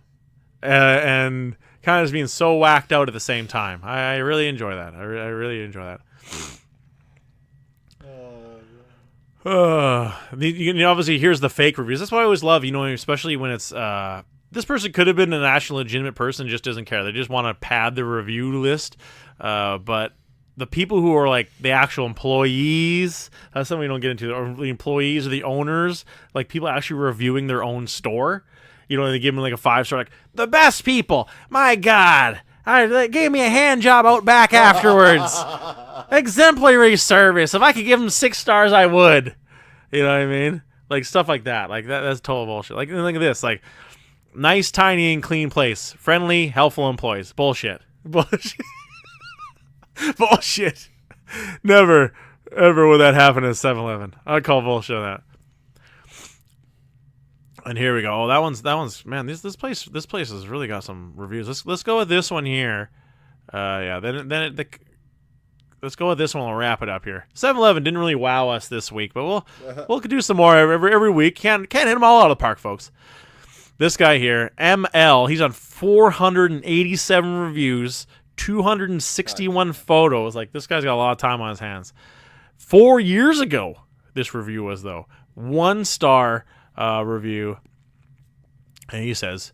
and kind of just being so whacked out at the same time. I really enjoy that. I really enjoy that. Obviously, here's the fake reviews. That's what I always love, especially when it's this person could have been an actual legitimate person, just doesn't care. They just want to pad the review list. But the people who are like the actual employees, that's something we don't get into, or the employees or the owners, like people actually reviewing their own store. They give them like a 5-star, like, the best people. My God. They gave me a hand job out back afterwards. Exemplary service. If I could give them 6 stars, I would. You know what I mean? Like, stuff like that. Like, that's total bullshit. Like, look at this. Like, nice, tiny, and clean place. Friendly, helpful employees. Bullshit. Bullshit. Never, ever would that happen at 7-Eleven. I'd call bullshit on that. And here we go. Oh, that one's man. This place has really got some reviews. Let's go with this one here. Let's go with this one. We'll wrap it up here. 7-Eleven didn't really wow us this week, but we'll do some more every week. Can't hit them all out of the park, folks. This guy here, ML, he's on 487 reviews, 261 photos. Like, this guy's got a lot of time on his hands. 4 years ago, this review was, though. 1-star review, and he says,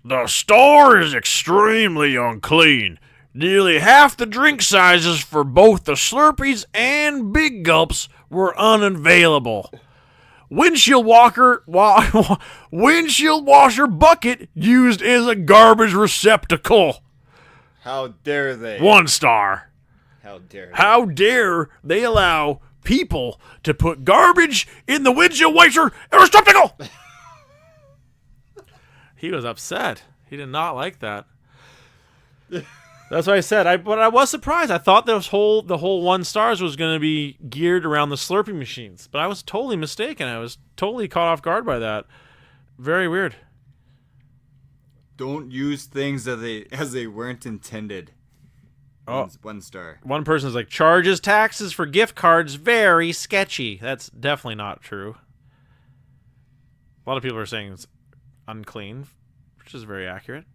the store is extremely unclean. Nearly half the drink sizes for both the Slurpees and Big Gulps were unavailable. Windshield washer bucket used as a garbage receptacle. How dare they? 1 star. How dare they? How dare they allow people to put garbage in the windshield wiper receptacle? He was upset. He did not like that. That's what I said. But I was surprised. I thought the whole 1 stars was going to be geared around the Slurpee machines, but I was totally mistaken. I was totally caught off guard by that. Very weird. Don't use things as they weren't intended. Oh. 1 star. One person's like, charges taxes for gift cards, very sketchy. That's definitely not true. A lot of people are saying it's unclean, which is very accurate.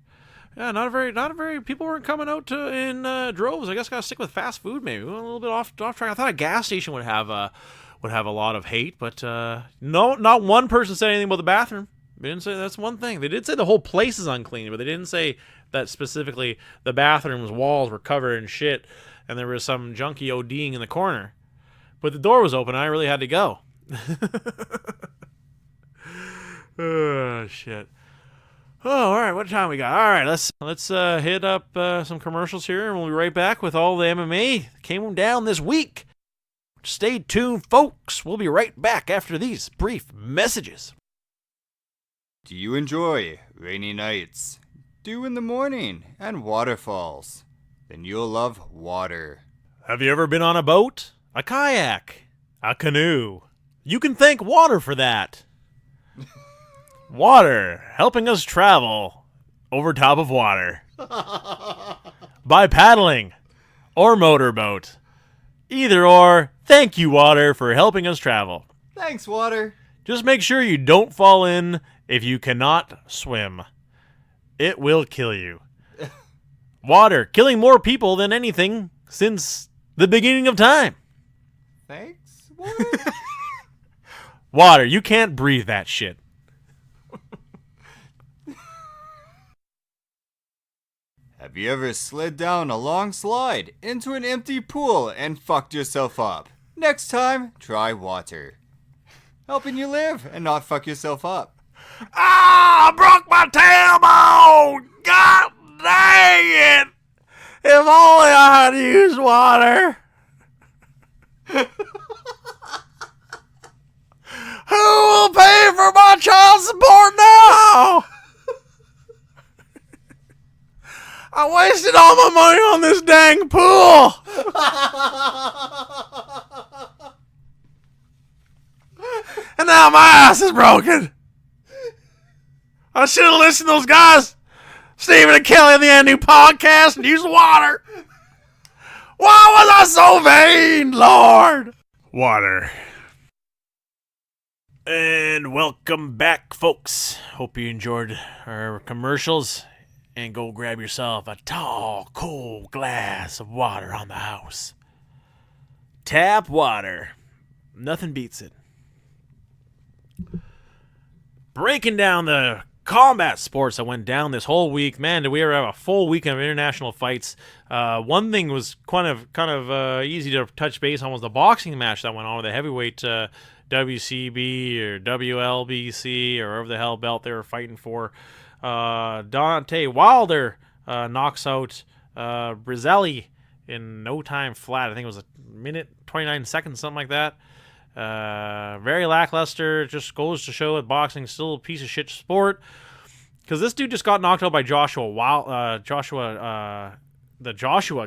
Yeah, not a very. People weren't coming out in droves. I guess gotta stick with fast food. Maybe we went a little bit off track. I thought a gas station would have a lot of hate, but no, not one person said anything about the bathroom. They didn't say that's one thing. They did say the whole place is unclean, but they didn't say that specifically the bathroom's walls were covered in shit and there was some junkie ODing in the corner. But the door was open and I really had to go. Oh, shit. Oh, all right. What time we got? All right, let's hit up some commercials here, and we'll be right back with all the MMA that came down this week. Stay tuned, folks. We'll be right back after these brief messages. Do you enjoy rainy nights, dew in the morning, and waterfalls? then you'll love water. Have you ever been on a boat? A kayak? A canoe? You can thank water for that. Water, helping us travel over top of water. By paddling or motorboat. Either or, thank you, water, for helping us travel. Thanks, water. Just make sure you don't fall in if you cannot swim. It will kill you. Water, killing more people than anything since the beginning of time. Thanks, water. Water, you can't breathe that shit. Have you ever slid down a long slide into an empty pool and fucked yourself up? Next time, try water. Helping you live and not fuck yourself up. Ah, I broke my tailbone! God dang it! If only I had used water. Who will pay for my child support now? I wasted all my money on this dang pool. And now my ass is broken. I should have listened to those guys, Stephen and Kelly, on the new podcast and used water. Why was I so vain, Lord? Water. And welcome back, folks. Hope you enjoyed our commercials. And go grab yourself a tall, cold glass of water on the house. Tap water. Nothing beats it. Breaking down the combat sports that went down this whole week. Man, did we ever have a full weekend of international fights. One thing was kind of easy to touch base on was the boxing match that went on with the heavyweight WCB or WLBC or whatever the hell belt they were fighting for. Deontay Wilder knocks out Brazili in no time flat. I think it was a minute, 29 seconds, something like that. Very lackluster. Just goes to show that boxing is still a piece of shit sport. Because this dude just got knocked out by the Joshua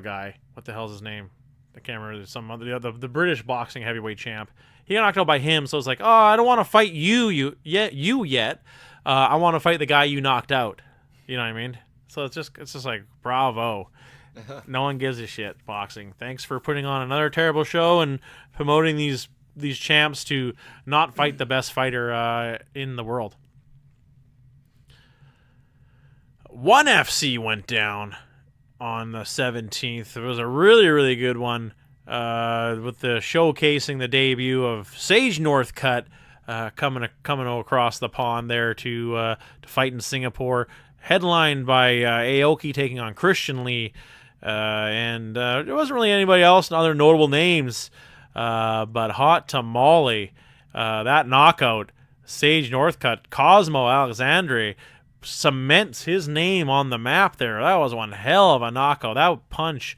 guy. What the hell's his name? I can't remember. Some other the British boxing heavyweight champ. He got knocked out by him. So it's like, oh, I don't want to fight you yet. I want to fight the guy you knocked out. You know what I mean? So it's just like, bravo. No one gives a shit, boxing. Thanks for putting on another terrible show and promoting these champs to not fight the best fighter in the world. ONE FC went down on the 17th. It was a really, really good one with the showcasing the debut of Sage Northcutt. Coming across the pond there to fight in Singapore, headlined by Aoki taking on Christian Lee, and there wasn't really anybody else and other notable names, but Hot Tamale, that knockout, Sage Northcutt, Cosmo Alexandre cements his name on the map there. That was one hell of a knockout. That punch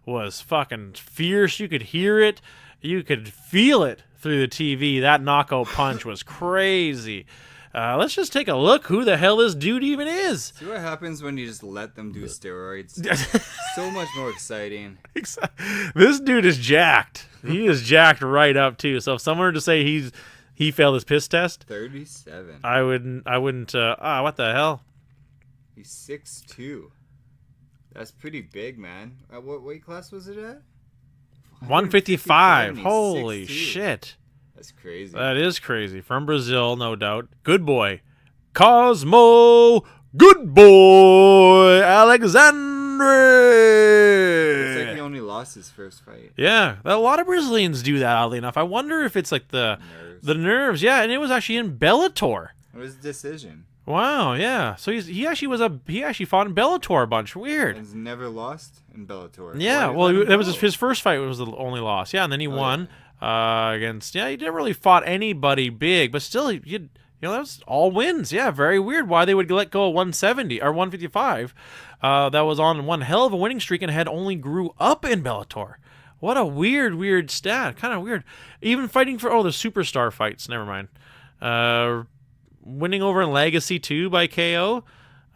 was fucking fierce. You could hear it. You could feel it through the TV. That knockout punch was crazy. Let's just take a look who the hell this dude even is. See what happens when you just let them do steroids? So much more exciting. This dude is jacked. He is jacked right up too. So if someone were to say he failed his piss test, 37. I wouldn't. What the hell? He's 6'2". That's pretty big, man. What weight class was it at? 155. 155. Holy 6'2". shit. That's crazy. That is crazy. From Brazil, no doubt. Good boy. Cosmo Good Boy Alexandre. Looks like he only lost his first fight. Yeah. A lot of Brazilians do that, oddly enough. I wonder if it's like the nerves. Yeah, and it was actually in Bellator. It was a decision. Wow, yeah. So he actually fought in Bellator a bunch. Weird. He's never lost in Bellator. Yeah, well, that was his first fight was the only loss. Yeah, and then he won against. Yeah, he never really fought anybody big, but still, that was all wins. Yeah, very weird why they would let go of 170 or 155. That was on one hell of a winning streak and had only grew up in Bellator. What a weird stat. Kind of weird. Even fighting for the superstar fights. Never mind. Winning over in Legacy 2 by KO.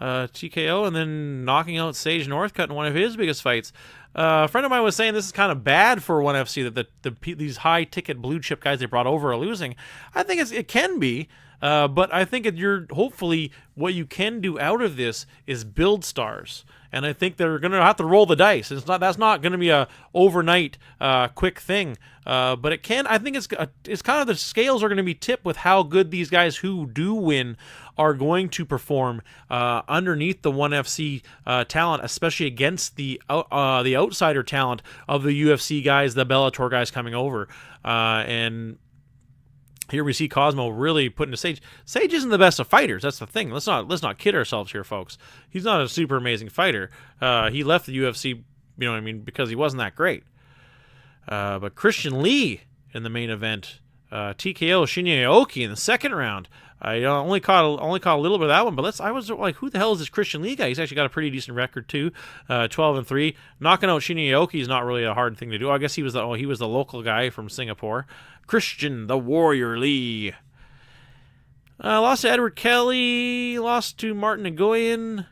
TKO, and then knocking out Sage Northcutt in one of his biggest fights. A friend of mine was saying this is kind of bad for ONE FC that these high ticket blue chip guys they brought over are losing. I think it can be, but I think hopefully what you can do out of this is build stars, and I think they're going to have to roll the dice. That's not going to be a overnight quick thing, but it can. I think it's kind of the scales are going to be tipped with how good these guys who do win are going to perform underneath the ONE FC talent, especially against the outsider talent of the UFC guys, the Bellator guys coming over. And here we see Cosmo really putting to Sage. Sage isn't the best of fighters. That's the thing. Let's not kid ourselves here, folks. He's not a super amazing fighter. He left the UFC, because he wasn't that great. But Christian Lee in the main event, TKO Shinya Aoki in the second round. I only caught a little bit of that one, but I was like, who the hell is this Christian Lee guy? He's actually got a pretty decent record too, 12-3. Knocking out Shinya Aoki is not really a hard thing to do. I guess he was the local guy from Singapore. Christian the Warrior Lee. Lost to Edward Kelly. Lost to Martin Nguyen.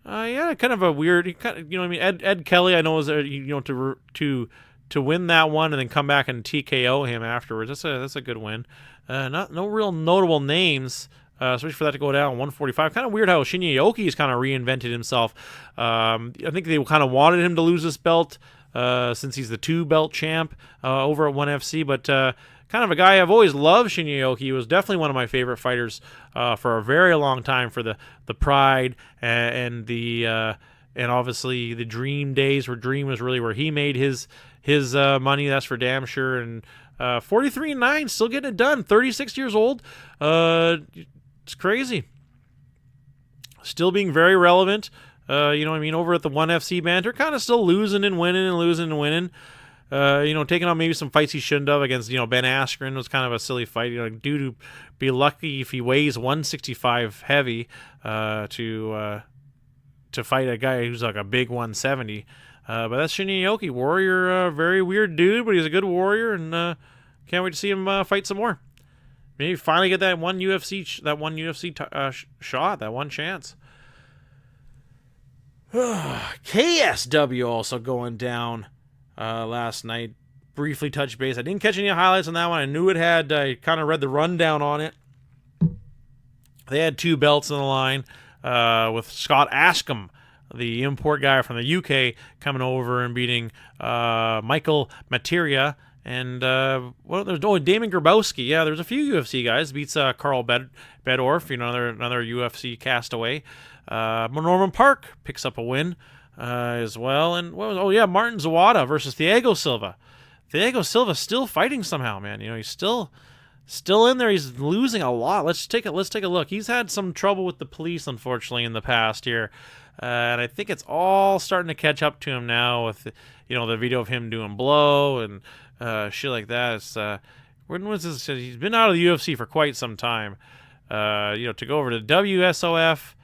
Kind of a weird. Ed Kelly. I know was to win that one and then come back and TKO him afterwards. That's a good win. No real notable names, especially for that to go down 145. Kind of weird how Shinya Aoki has kind of reinvented himself. I think they kind of wanted him to lose this belt since he's the 2-belt champ over at ONE FC, but kind of a guy I've always loved. Shinya Aoki. He was definitely one of my favorite fighters for a very long time for the pride and obviously the Dream days where Dream was really where he made his money. That's for damn sure. And 43-9, still getting it done. 36 years old. It's crazy. Still being very relevant. Over at the ONE FC banter, kind of still losing and winning and losing and winning. Taking on maybe some fights he shouldn't have against, Ben Askren was kind of a silly fight. Due to be lucky if he weighs 165 heavy to fight a guy who's like a big 170. But that's Shinya Aoki, warrior, very weird dude, but he's a good warrior, and can't wait to see him fight some more. Maybe finally get that one UFC shot, that one chance. KSW also going down last night. Briefly touched base. I didn't catch any highlights on that one. I knew it had. I kind of read the rundown on it. They had 2 belts on the line with Scott Askham, the import guy from the UK, coming over and beating Michael Materia. And there's Damon Grabowski. Yeah, there's a few UFC guys. Beats Carl Bedorf, another UFC castaway. Norman Park picks up a win as well. And Martin Zawada versus Thiago Silva. Thiago Silva still fighting somehow, man. He's still in there. He's losing a lot. Let's take a look. He's had some trouble with the police, unfortunately, in the past here. And I think it's all starting to catch up to him now with, the video of him doing blow and shit like that. It's, when was this? He's been out of the UFC for quite some time. To go over to WSOF,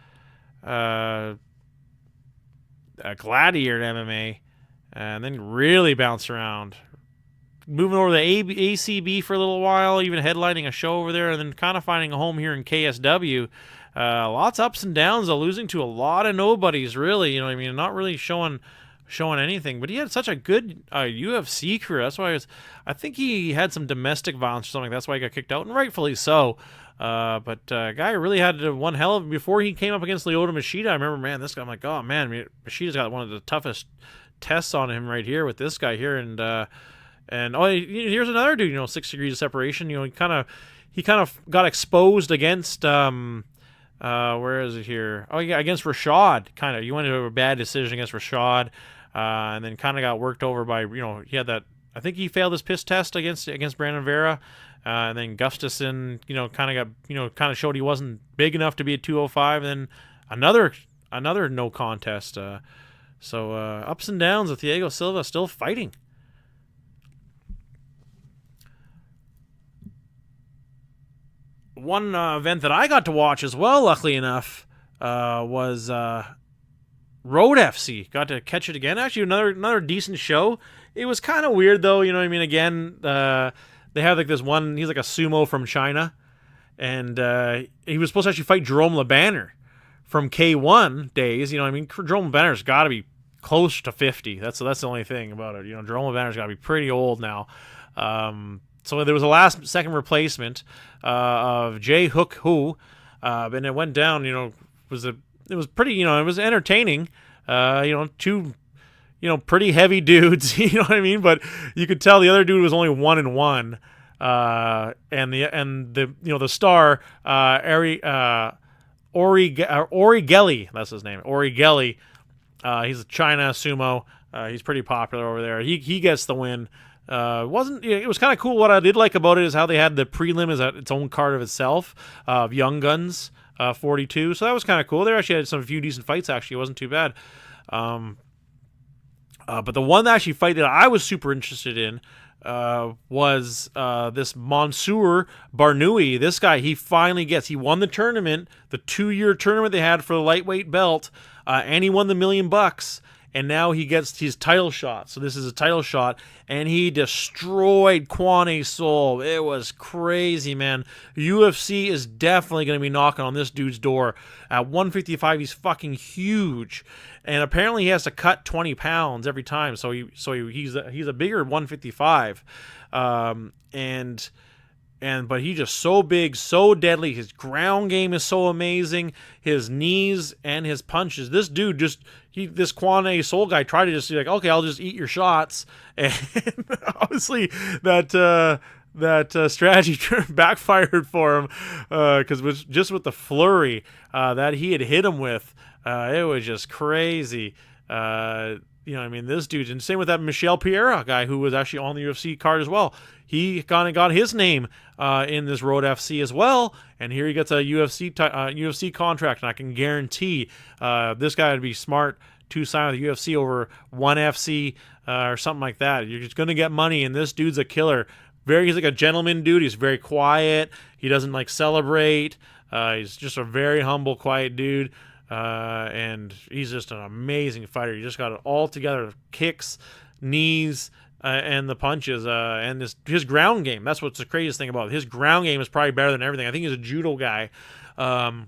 Gladiator MMA, and then really bounce around. Moving over to ACB for a little while, even headlining a show over there, and then kind of finding a home here in KSW. Lots of ups and downs, losing to a lot of nobodies, really. Not really showing anything. But he had such a good UFC career. That's why I think he had some domestic violence or something. That's why he got kicked out, and rightfully so. But guy really had one hell of before he came up against Lyoto Machida. I remember, man, this guy. I'm like, oh man, Machida's got one of the toughest tests on him right here with this guy here, and here's another dude. 6 degrees of separation. He kind of got exposed against where is it here? Oh yeah, against Rashad. Kind of, you went into a bad decision against Rashad, and then kind of got worked over by he had that. I think he failed his piss test against Brandon Vera. And then Gustafsson, kind of showed he wasn't big enough to be at 205. Then another no contest. So ups and downs with Thiago Silva still fighting. One event that I got to watch as well, luckily enough, was Road FC. Got to catch it again. Actually, another decent show. It was kind of weird though. Again. They have like this one, he's like a sumo from China, and he was supposed to actually fight Jerome LeBanner from K1 days. You know, I mean, Jerome Benner's got to be close to 50. That's the only thing about it. You know, Jerome Benner's got to be pretty old now. So there was a last second replacement of Jay Hook Hu, and it went down. You know, it was pretty. You know, it was entertaining. Two pretty heavy dudes. You know what I mean? But you could tell the other dude was only 1-1. And the star Ori Gelly, that's his name, Ori Gelly. He's a China sumo. He's pretty popular over there. He gets the win. It was kind of cool. What I did like about it is how they had the prelim as its own card of itself of Young Guns 42. So that was kind of cool. They actually had a few decent fights. Actually, it wasn't too bad. But the one actually fight that I was super interested in was this Mansour Barnoui. This guy, he won the tournament, the 2-year tournament they had for the lightweight belt, and he won the $1 million. And now he gets his title shot. So this is a title shot, and he destroyed Kwane Sol. It was crazy, man. UFC is definitely going to be knocking on this dude's door. At 155, he's fucking huge, and apparently he has to cut 20 pounds every time. So he's a bigger 155, but he's just so big, so deadly. His ground game is so amazing. His knees and his punches. This dude this Kwane Sol guy tried to just be like, okay, I'll just eat your shots. And obviously that strategy backfired for him because with the flurry that he had hit him with, it was just crazy. I mean, this dude, and same with that Michel Pereira guy who was actually on the UFC card as well. He kind of got his name in this Road FC as well, and here he gets a UFC contract, and I can guarantee this guy would be smart to sign with the UFC over ONE FC or something like that. You're just going to get money, and this dude's a killer. He's like a gentleman dude. He's very quiet. He doesn't celebrate. He's just a very humble, quiet dude. And he's just an amazing fighter. He just got it all together: kicks, knees, and the punches, and his ground game. That's what's the craziest thing about it. His ground game is probably better than everything. I think he's a judo guy, and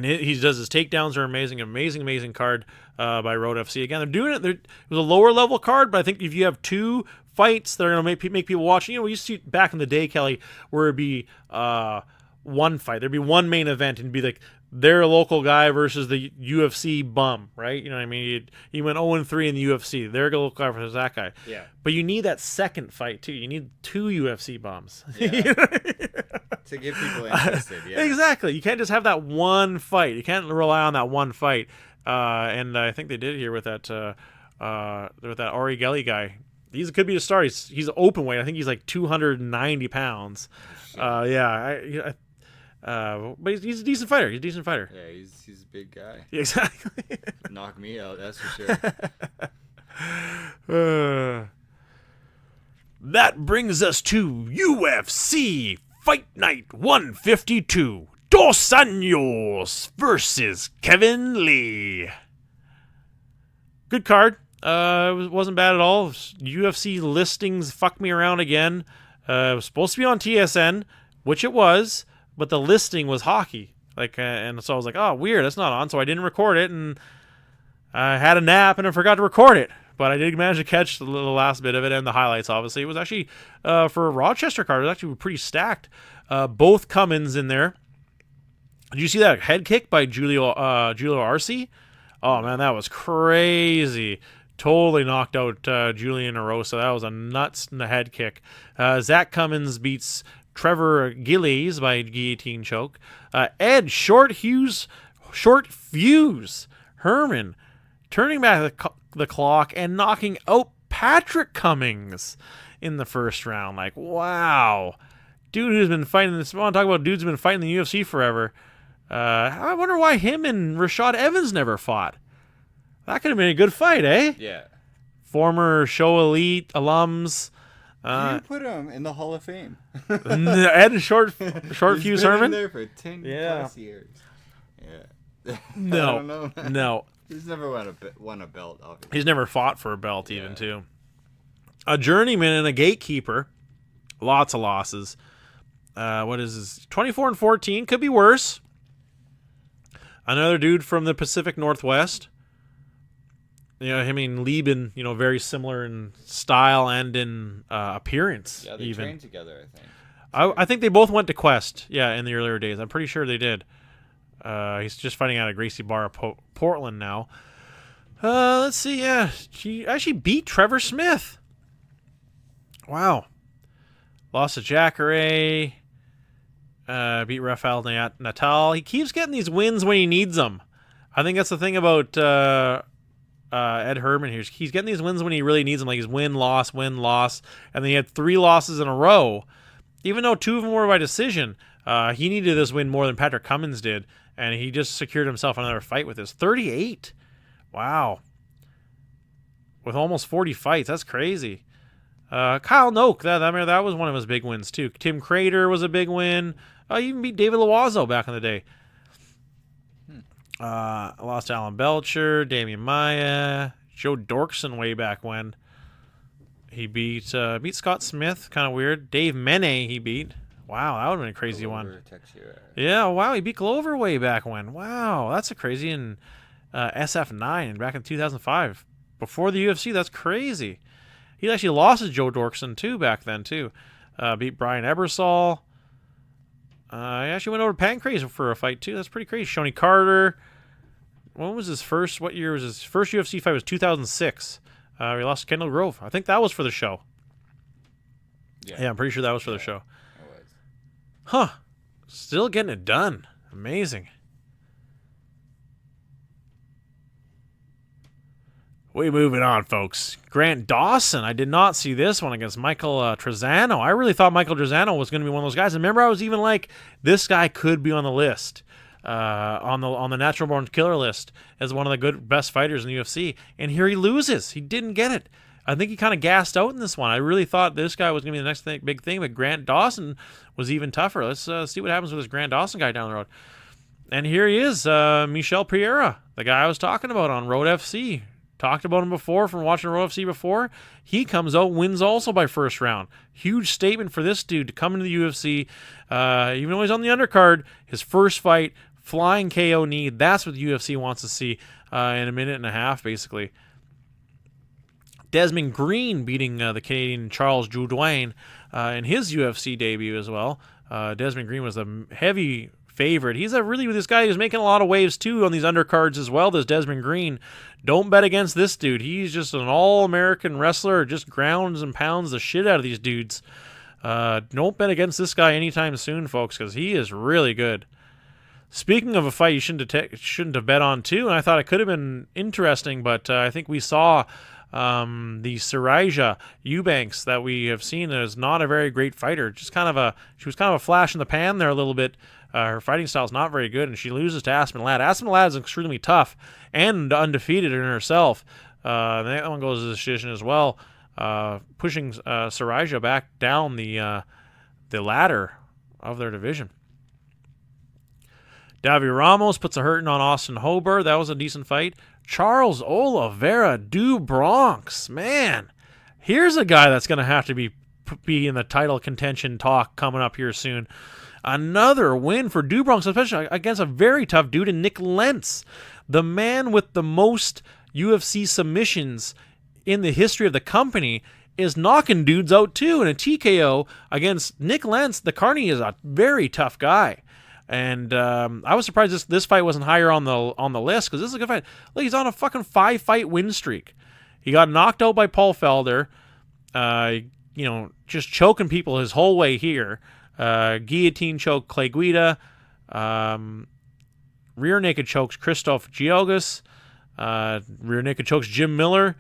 he does his takedowns are amazing. Amazing card by Road FC. Again, they're doing it. It was a lower level card, but I think if you have two fights that are going to make people watch, we used to see back in the day, Kelly, where it'd be one fight. There'd be one main event, and it'd be like their local guy versus the UFC bum, right? You know what I mean? He went 0-3 in the UFC. Their local guy versus that guy. Yeah. But you need that second fight, too. You need two UFC bums. Yeah. To get people interested, yeah. Exactly. You can't just have that one fight. You can't rely on that one fight. And I think they did here with that Ori Gelly guy. He could be a star. He's open weight. I think he's like 290 pounds. But he's a decent fighter. Yeah, he's a big guy. Exactly. Knock me out, that's for sure. That brings us to UFC Fight Night 152. Dos Anjos versus Kevin Lee. Good card. It wasn't bad at all. UFC listings fucked me around again. It was supposed to be on TSN, which it was, but the listing was hockey. And so I was like, oh, weird, that's not on. So I didn't record it, and I had a nap and I forgot to record it. But I did manage to catch the last bit of it and the highlights, obviously. It was actually, for a Rochester card, it was actually pretty stacked. Both Cummins in there. Did you see that head kick by Julio Arce? Oh, man, that was crazy. Totally knocked out Julian Erosa. That was a nuts in the head kick. Zach Cummins beats Trevor Gillies by guillotine choke. Ed Short Fuse Herman turning back the clock and knocking out Patrick Cummings in the first round. Like, wow. Dude who's been fighting this. I want to talk about dudes who's been fighting the UFC forever. I wonder why him and Rashad Evans never fought. That could have been a good fight, eh? Yeah. Former Show Elite alums. You put him in the Hall of Fame. Ed Short Fuse Herman? He's been in there for 10 plus years. Yeah. No. I don't know. No. He's never won a belt, obviously. He's never fought for a belt even, too. A journeyman and a gatekeeper. Lots of losses. What is this? 24-14. Could be worse. Another dude from the Pacific Northwest. You know, him and Lieben, you know, very similar in style and in appearance. Yeah, they even trained together, I think. I think they both went to Quest. Yeah, in the earlier days, I'm pretty sure they did. He's just fighting out of Gracie Barra, Portland now. Let's see. Yeah, she actually beat Trevor Smith. Wow. Lost to Jacare. Beat Rafael Natal. He keeps getting these wins when he needs them. I think that's the thing about Ed Herman here. He's getting these wins when he really needs them. Like his win, loss. And then he had 3 losses in a row. Even though 2 of them were by decision, he needed this win more than Patrick Cummins did. And he just secured himself another fight with this. 38. Wow. With almost 40 fights. That's crazy. Kyle Noak, that was one of his big wins too. Tim Crater was a big win. He even beat David Loiseau back in the day. Lost to Alan Belcher, Damian Maia, Joe Dorkson way back when. He beat Scott Smith, kind of weird. Dave Mene he beat. Wow, that would have been a crazy one. Yeah, wow, he beat Glover way back when. Wow, that's a crazy in SF9 back in 2005. Before the UFC, that's crazy. He actually lost to Joe Dorkson too back then too. Beat Brian Ebersol. He actually went over to Pancrase for a fight too. That's pretty crazy. Shoney Carter. When was his first? What year was his first UFC fight? It was 2006. He lost to Kendall Grove. I think that was for the show. Yeah, I'm pretty sure that was for the show. It was. Huh. Still getting it done. Amazing. We moving on, folks. Grant Dawson. I did not see this one against Michael Trezano. I really thought Michael Trezano was going to be one of those guys. And remember, I was even like, this guy could be on the list, on the Natural Born Killer list as one of the best fighters in the UFC. And here he loses. He didn't get it. I think he kind of gassed out in this one. I really thought this guy was going to be the next big thing, but Grant Dawson was even tougher. Let's see what happens with this Grant Dawson guy down the road. And here he is, Michel Pereira, the guy I was talking about on Road FC. Talked about him before from watching Road FC before. He comes out, wins also by first round. Huge statement for this dude to come into the UFC. Even though he's on the undercard, his first fight, flying KO knee. That's what the UFC wants to see in a minute and a half, basically. Desmond Green beating the Canadian Charles Jourdain in his UFC debut as well. Desmond Green was a heavy favorite. He's this guy who's making a lot of waves too on these undercards as well. This Desmond Green. Don't bet against this dude. He's just an all-American wrestler. Just grounds and pounds the shit out of these dudes. Don't bet against this guy anytime soon, folks, because he is really good. Speaking of a fight you shouldn't have bet on too, and I thought it could have been interesting, but I think we saw the Sirija Eubanks that we have seen as not a very great fighter. She was kind of a flash in the pan there a little bit. Her fighting style is not very good, and she loses to Aspen Ladd. Aspen Ladd is extremely tough and undefeated in herself. That one goes to the decision as well, pushing Sirija back down the ladder of their division. Davi Ramos puts a hurting on Austin Hober. That was a decent fight. Charles Oliveira du Bronx. Man, here's a guy that's going to have to be in the title contention talk coming up here soon. Another win for du Bronx, especially against a very tough dude in Nick Lentz. The man with the most UFC submissions in the history of the company is knocking dudes out too in a TKO against Nick Lentz. The Carney is a very tough guy. And I was surprised this fight wasn't higher on the list, because this is a good fight. Look, he's on a fucking 5-fight win streak. He got knocked out by Paul Felder, just choking people his whole way here. Guillotine choke Clay Guida. Rear naked chokes Christoph Gielgis. Rear naked chokes Jim Miller.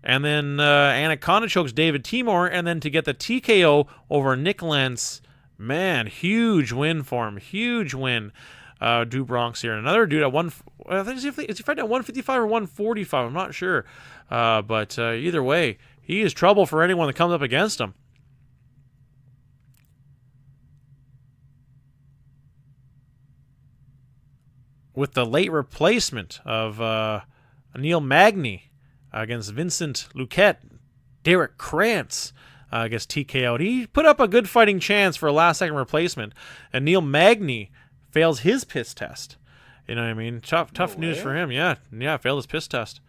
And then Anaconda chokes David Timur. And then to get the TKO over Nick Lentz. Man, huge win for him. Huge win. Du Bronx here. Another dude at I think is he fighting at 155 or 145? I'm not sure. But either way, he is trouble for anyone that comes up against him. With the late replacement of Anil Magny against Vincent Luquette, Derek Krantz against TKO. He put up a good fighting chance for a last-second replacement. And Neil Magny fails his piss test. You know what I mean? Tough news way. for him. Yeah, failed his piss test.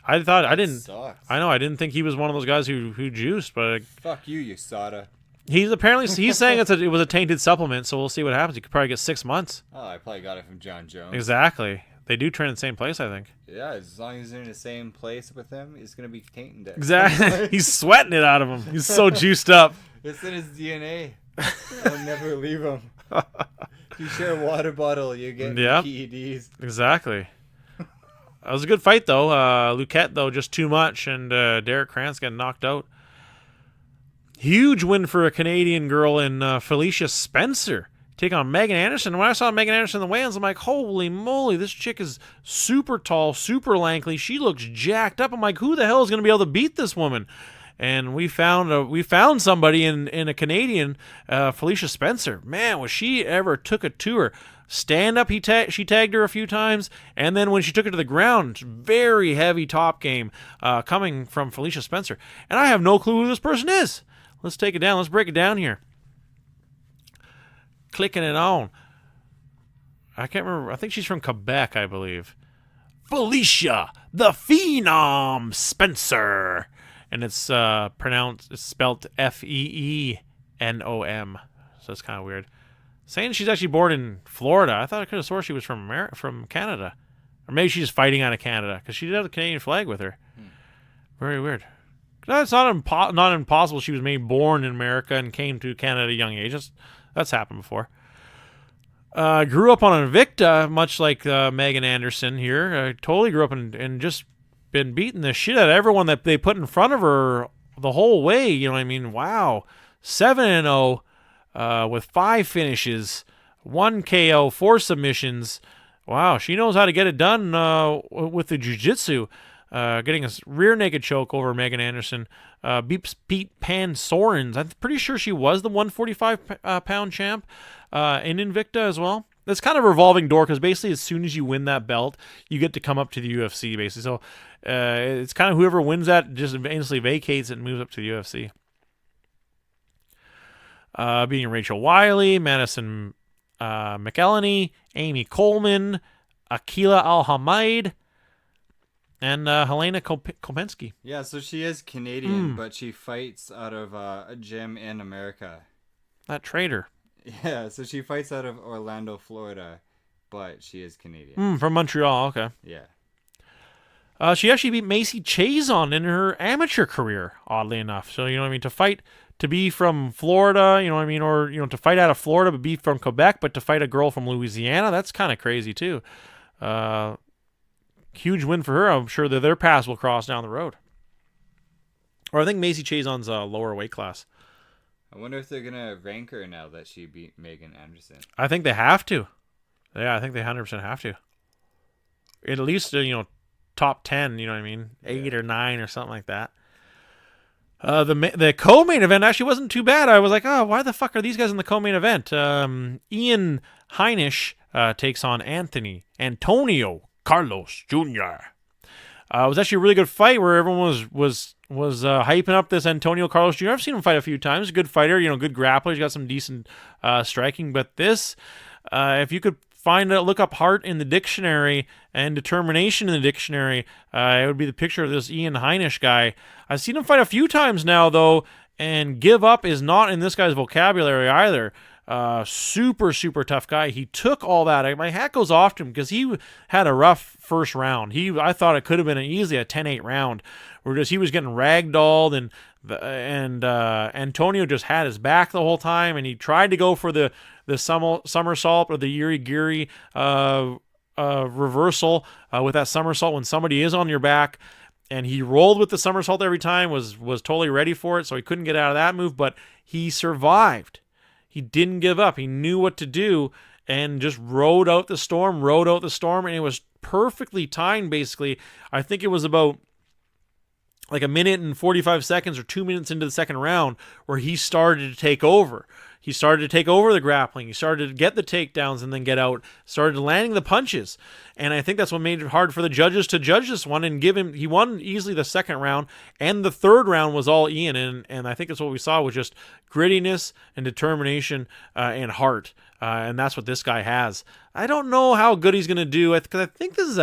I didn't. Sucks. I know. I didn't think he was one of those guys who juiced, but Fuck you, USADA. he's saying it was a tainted supplement. So we'll see what happens. He could probably get 6 months. Oh, I probably got it from John Jones. Exactly. They do train in the same place, I think. Yeah, as long as they're in the same place with him, he's gonna be tainting it. Exactly. He's sweating it out of him. He's so juiced up. It's in his DNA. I'll never leave him. If you share a water bottle, you're getting Yep. PEDs. Exactly. That was a good fight, though. Luquette, though, just too much, and Derek Krantz getting knocked out. Huge win for a Canadian girl in Felicia Spencer. Take on Megan Anderson. When I saw Megan Anderson in the weigh-ins, I'm like, holy moly, this chick is super tall, super lanky. She looks jacked up. I'm like, who the hell is going to be able to beat this woman? And we found somebody in a Canadian, Felicia Spencer. Man, was she ever took it to her. Stand up, she tagged her a few times, and then when she took it to the ground, very heavy top game coming from Felicia Spencer. And I have no clue who this person is. Let's take it down. Let's break it down here. Clicking it on. I can't remember. I think she's from Quebec, I believe. Felicia, the Phenom Spencer. And it's spelled Feenom. So it's kind of weird. Saying she's actually born in Florida. I thought I could have swore she was from Canada. Or maybe she's fighting out of Canada, because she did have the Canadian flag with her. Very weird. No, it's not impossible she was maybe born in America and came to Canada at a young age. That's happened before. Grew up on Invicta, much like Megan Anderson here. Totally grew up and just been beating the shit out of everyone that they put in front of her the whole way. You know what I mean? Wow. 7-0 with 5 finishes, 1 KO, 4 submissions. Wow, she knows how to get it done with the jiu-jitsu. Getting a rear naked choke over Megan Anderson. Beat Pan Sorens. I'm pretty sure she was the 145-pound champ in Invicta as well. That's kind of a revolving door, because basically as soon as you win that belt, you get to come up to the UFC, basically. So it's kind of whoever wins that just instantly vacates it and moves up to the UFC. Beating Rachel Wiley, Madison McElhenney, Amy Coleman, Akila Al-Hamaid, and Helena Kopensky. Yeah, so she is Canadian, but she fights out of a gym in America. That traitor. Yeah, so she fights out of Orlando, Florida, but she is Canadian. From Montreal, okay. Yeah. She actually beat Macy Chazon in her amateur career, oddly enough. So, you know what I mean? To be from Florida, you know what I mean? Or, to fight out of Florida, but be from Quebec, but to fight a girl from Louisiana, that's kind of crazy, too. Huge win for her. I'm sure that their paths will cross down the road. Or I think Macy Chazon's a lower weight class. I wonder if they're going to rank her now that she beat Megan Anderson. I think they have to. Yeah, I think they 100% have to. At least, top 10, you know what I mean? 8 or 9 or something like that. The co-main event actually wasn't too bad. I was like, oh, why the fuck are these guys in the co-main event? Ian Heinisch takes on Antonio Carlos Jr. It was actually a really good fight where everyone was hyping up this Antonio Carlos Jr. I've seen him fight a few times. Good fighter, good grappler. He's got some decent striking. But this, if you could look up heart in the dictionary and determination in the dictionary, it would be the picture of this Ian Heinisch guy. I've seen him fight a few times now, though, and give up is not in this guy's vocabulary either. Super, super tough guy. He took all that. My hat goes off to him because he had a rough first round. I thought it could have been easily a 10-8 round, where he was getting ragdolled, and Antonio just had his back the whole time, and he tried to go for the somersault or the Yuri-Giri reversal with that somersault when somebody is on your back, and he rolled with the somersault every time, was totally ready for it, so he couldn't get out of that move, but he survived. He didn't give up. He knew what to do and just rode out the storm, and it was perfectly timed, basically. I think it was about like a minute and 45 seconds or 2 minutes into the second round where he started to take over. He started to take over the grappling. He started to get the takedowns and then get out. Started landing the punches. And I think that's what made it hard for the judges to judge this one and give him. He won easily the second round, and the third round was all Ian. And I think that's what we saw was just grittiness and determination and heart. And that's what this guy has. I don't know how good he's going to do because I think this is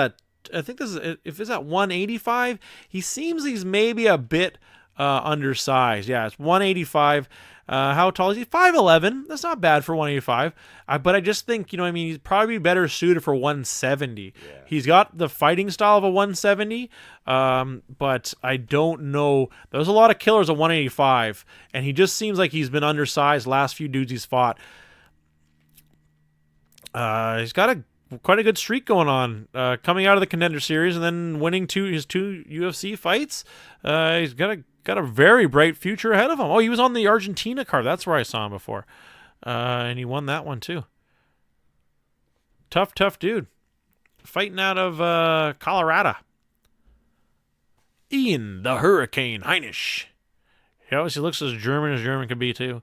if it's at 185, he seems he's maybe a bit undersized. Yeah, it's 185. How tall is he? 5'11". That's not bad for 185. But I just think, he's probably better suited for 170. Yeah. He's got the fighting style of a 170, but I don't know. There's a lot of killers at 185, and he just seems like he's been undersized last few dudes he's fought. He's got quite a good streak going on, coming out of the Contender Series and then winning his two UFC fights. He's got a very bright future ahead of him. Oh, he was on the Argentina card. That's where I saw him before. And he won that one too. Tough dude. Fighting out of Colorado. Ian the Hurricane Heinisch. He obviously looks as German could be too.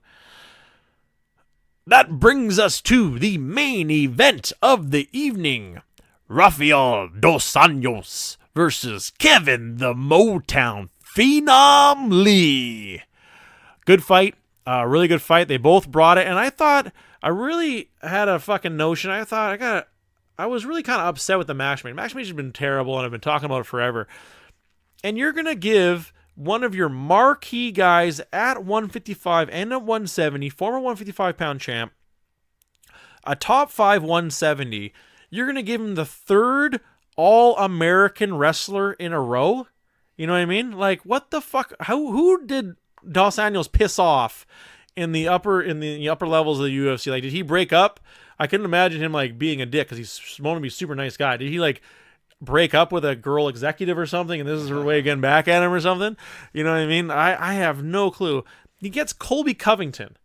That brings us to the main event of the evening. Rafael Dos Anjos versus Kevin the Motown Phenom Lee. Good fight. Really good fight. They both brought it. And I really had a fucking notion. I was really kind of upset with the matchmaking. Matchmaking has been terrible, and I've been talking about it forever. And you're going to give one of your marquee guys at 155 and at 170, former 155-pound champ, a top 5 170, you're going to give him the third All-American wrestler in a row? You know what I mean? Like, what the fuck? Who did Dos Anjos piss off in the upper levels of the UFC? Like, did he break up? I couldn't imagine him, like, being a dick because he's known to be a super nice guy. Did he, like, break up with a girl executive or something, and this is her way of getting back at him or something? You know what I mean? I have no clue. He gets Colby Covington.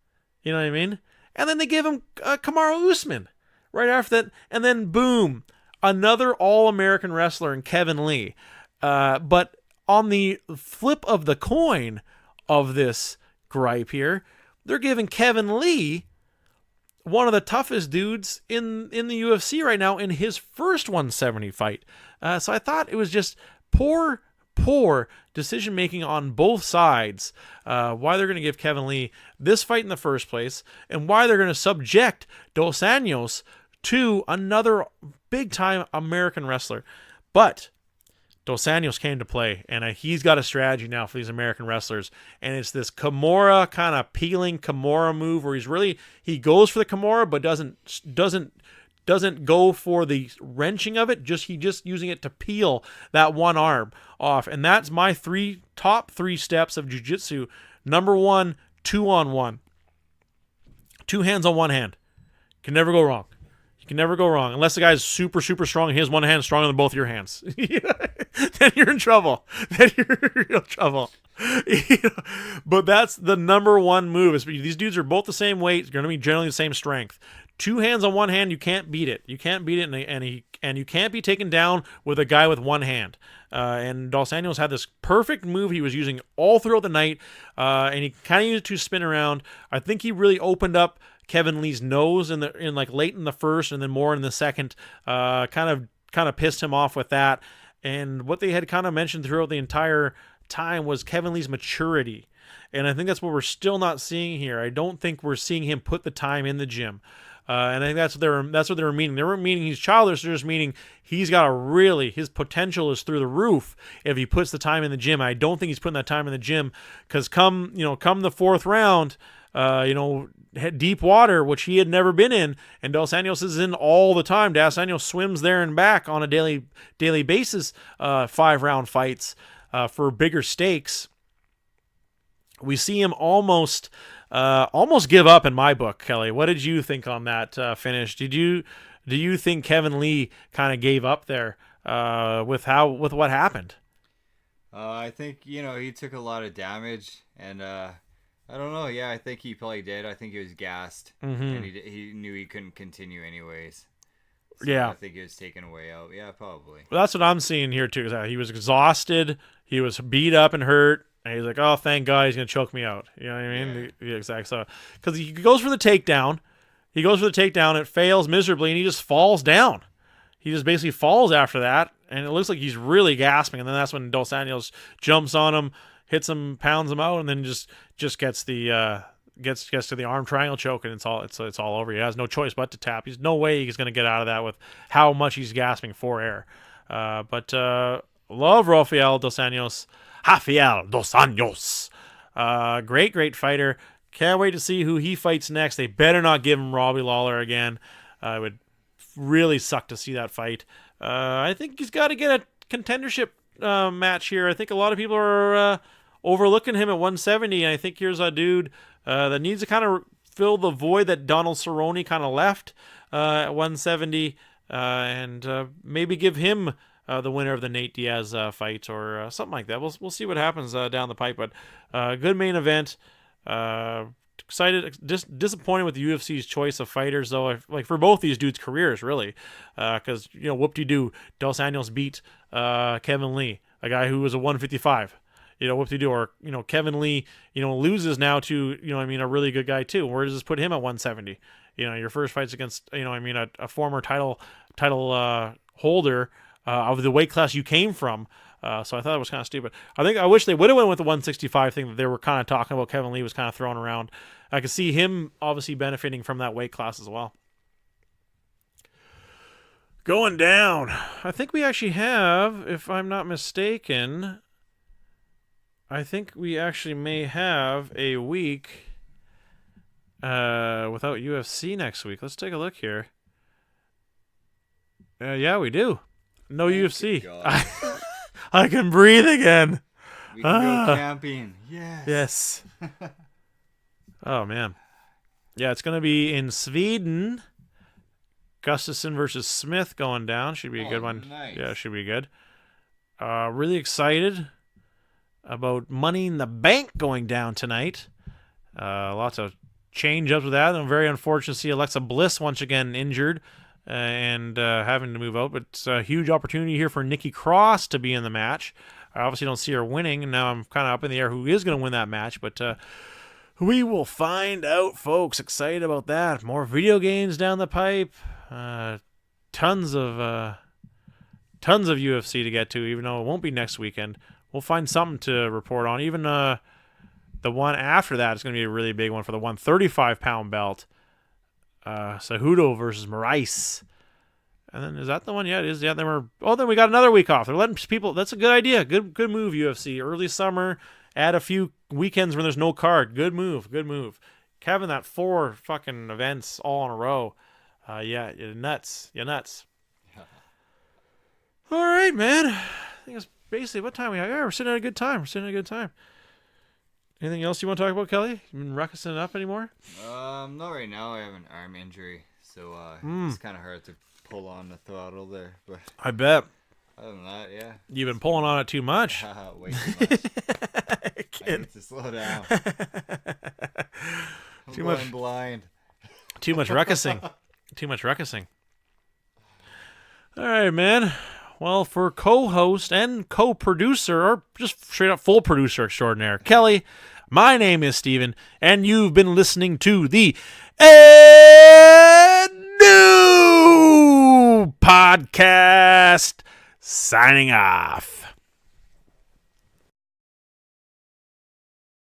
You know what I mean? And then they give him Kamaru Usman right after that, and then boom, another All-American wrestler in Kevin Lee. But on the flip of the coin of this gripe here, they're giving Kevin Lee one of the toughest dudes in the UFC right now in his first 170 fight. So I thought it was just poor decision-making on both sides, why they're going to give Kevin Lee this fight in the first place, and why they're going to subject Dos Anjos to another big-time American wrestler. But Dos Anjos came to play, and he's got a strategy now for these American wrestlers, and it's this Kimura kind of peeling Kimura move where he goes for the Kimura but doesn't go for the wrenching of it. He just using it to peel that one arm off, and that's my top three steps of jiu-jitsu. Number 1, 2-on-1, 2 hands on one hand. Can never go wrong. You can never go wrong unless the guy's super, super strong and his one hand is stronger than both your hands. Then you're in trouble. Then you're in real trouble. But that's the number one move. These dudes are both the same weight. They're going to be generally the same strength. 2 hands on one hand, you can't beat it. You can't beat it, and you can't be taken down with a guy with one hand. And Dos Anjos had this perfect move he was using all throughout the night, and he kind of used it to spin around. I think he really opened up Kevin Lee's nose in late in the first and then more in the second. Kind of pissed him off with that. And what they had kind of mentioned throughout the entire time was Kevin Lee's maturity. And I think that's what we're still not seeing here. I don't think we're seeing him put the time in the gym. And I think that's what they were meaning. They weren't meaning he's childish. They're just meaning his potential is through the roof if he puts the time in the gym. I don't think he's putting that time in the gym because come the fourth round, deep water, which he had never been in, and Dos Anjos is in all the time. Dos Anjos swims there and back on a daily basis, 5-round fights for bigger stakes. We see him almost give up in my book, Kelly. What did you think on that finish? Do you think Kevin Lee kind of gave up there with what happened? I think he took a lot of damage, and I don't know. Yeah, I think he probably did. I think he was gassed, and he knew he couldn't continue anyways. So Yeah. I think he was taken away out. Yeah, probably. Well, that's what I'm seeing here too. Is that he was exhausted, he was beat up and hurt, and he's like, "Oh, thank God, he's gonna choke me out." You know what I mean? Yeah, exactly. So, because he goes for the takedown, it fails miserably, and he just falls down. He just basically falls after that, and it looks like he's really gasping. And then that's when Dos Anjos jumps on him, hits him, pounds him out, and then just gets the gets to the arm triangle choke, and it's all over. He has no choice but to tap. He's no way he's going to get out of that with how much he's gasping for air. But love Rafael Dos Anjos. Great fighter. Can't wait to see who he fights next. They better not give him Robbie Lawler again. It would really suck to see that fight. I think he's got to get a contendership match here. I think a lot of people are overlooking him at 170, and I think here's a dude that needs to kind of fill the void that Donald Cerrone kind of left at 170, and maybe give him the winner of the Nate Diaz fight or something like that. We'll see what happens down the pipe, but good main event. Excited, disappointed with the UFC's choice of fighters, though. Like for both these dudes' careers, really, because whoop-de-doo, Dos Anjos beat Kevin Lee, a guy who was a 155. Whoop-de-doo, or Kevin Lee, loses now to a really good guy too. Where does this put him at 170? Your first fight's against a former title holder of the weight class you came from. So I thought it was kind of stupid. I wish they would have went with the 165 thing that they were kind of talking about. Kevin Lee was kind of thrown around. I could see him obviously benefiting from that weight class as well. Going down. I think we actually have, if I'm not mistaken, I think we actually may have a week without UFC next week. Let's take a look here. Yeah, we do. No UFC. I can breathe again. We can go camping. Yes. Oh, man. Yeah, it's going to be in Sweden. Gustafsson versus Smith going down. Should be a good one. Nice. Yeah, should be good. Really excited about Money in the Bank going down tonight. Lots of change-ups with that. I'm very unfortunate to see Alexa Bliss once again injured and having to move out. But it's a huge opportunity here for Nikki Cross to be in the match. I obviously don't see her winning, and now I'm kind of up in the air who is going to win that match. But we will find out, folks. Excited about that. More video games down the pipe. Tons of UFC to get to, even though it won't be next weekend. We'll find something to report on. Even the one after that is going to be a really big one for the 135-pound belt. Cejudo versus Moraes. And then is that the one? Yeah, it is. Yeah, then we got another week off. They're letting people. That's a good idea. Good move, UFC. Early summer, add a few weekends when there's no card. Good move. Having that 4 fucking events all in a row. Yeah, you're nuts. All right, man. I think it's basically what time we have. Yeah, we're sitting at a good time. Anything else you want to talk about, Kelly? You been ruckusing it up anymore? Not right now. I have an arm injury, so it's kind of hard to pull on the throttle there. But I bet. other than that, yeah. You've been pulling on it too much. Way too much. I need to slow down. Too much blind. Too much ruckusing. All right, man. Well, for co-host and co-producer, or just straight up full producer extraordinaire, Kelly, my name is Steven, and you've been listening to the New Podcast. Signing off.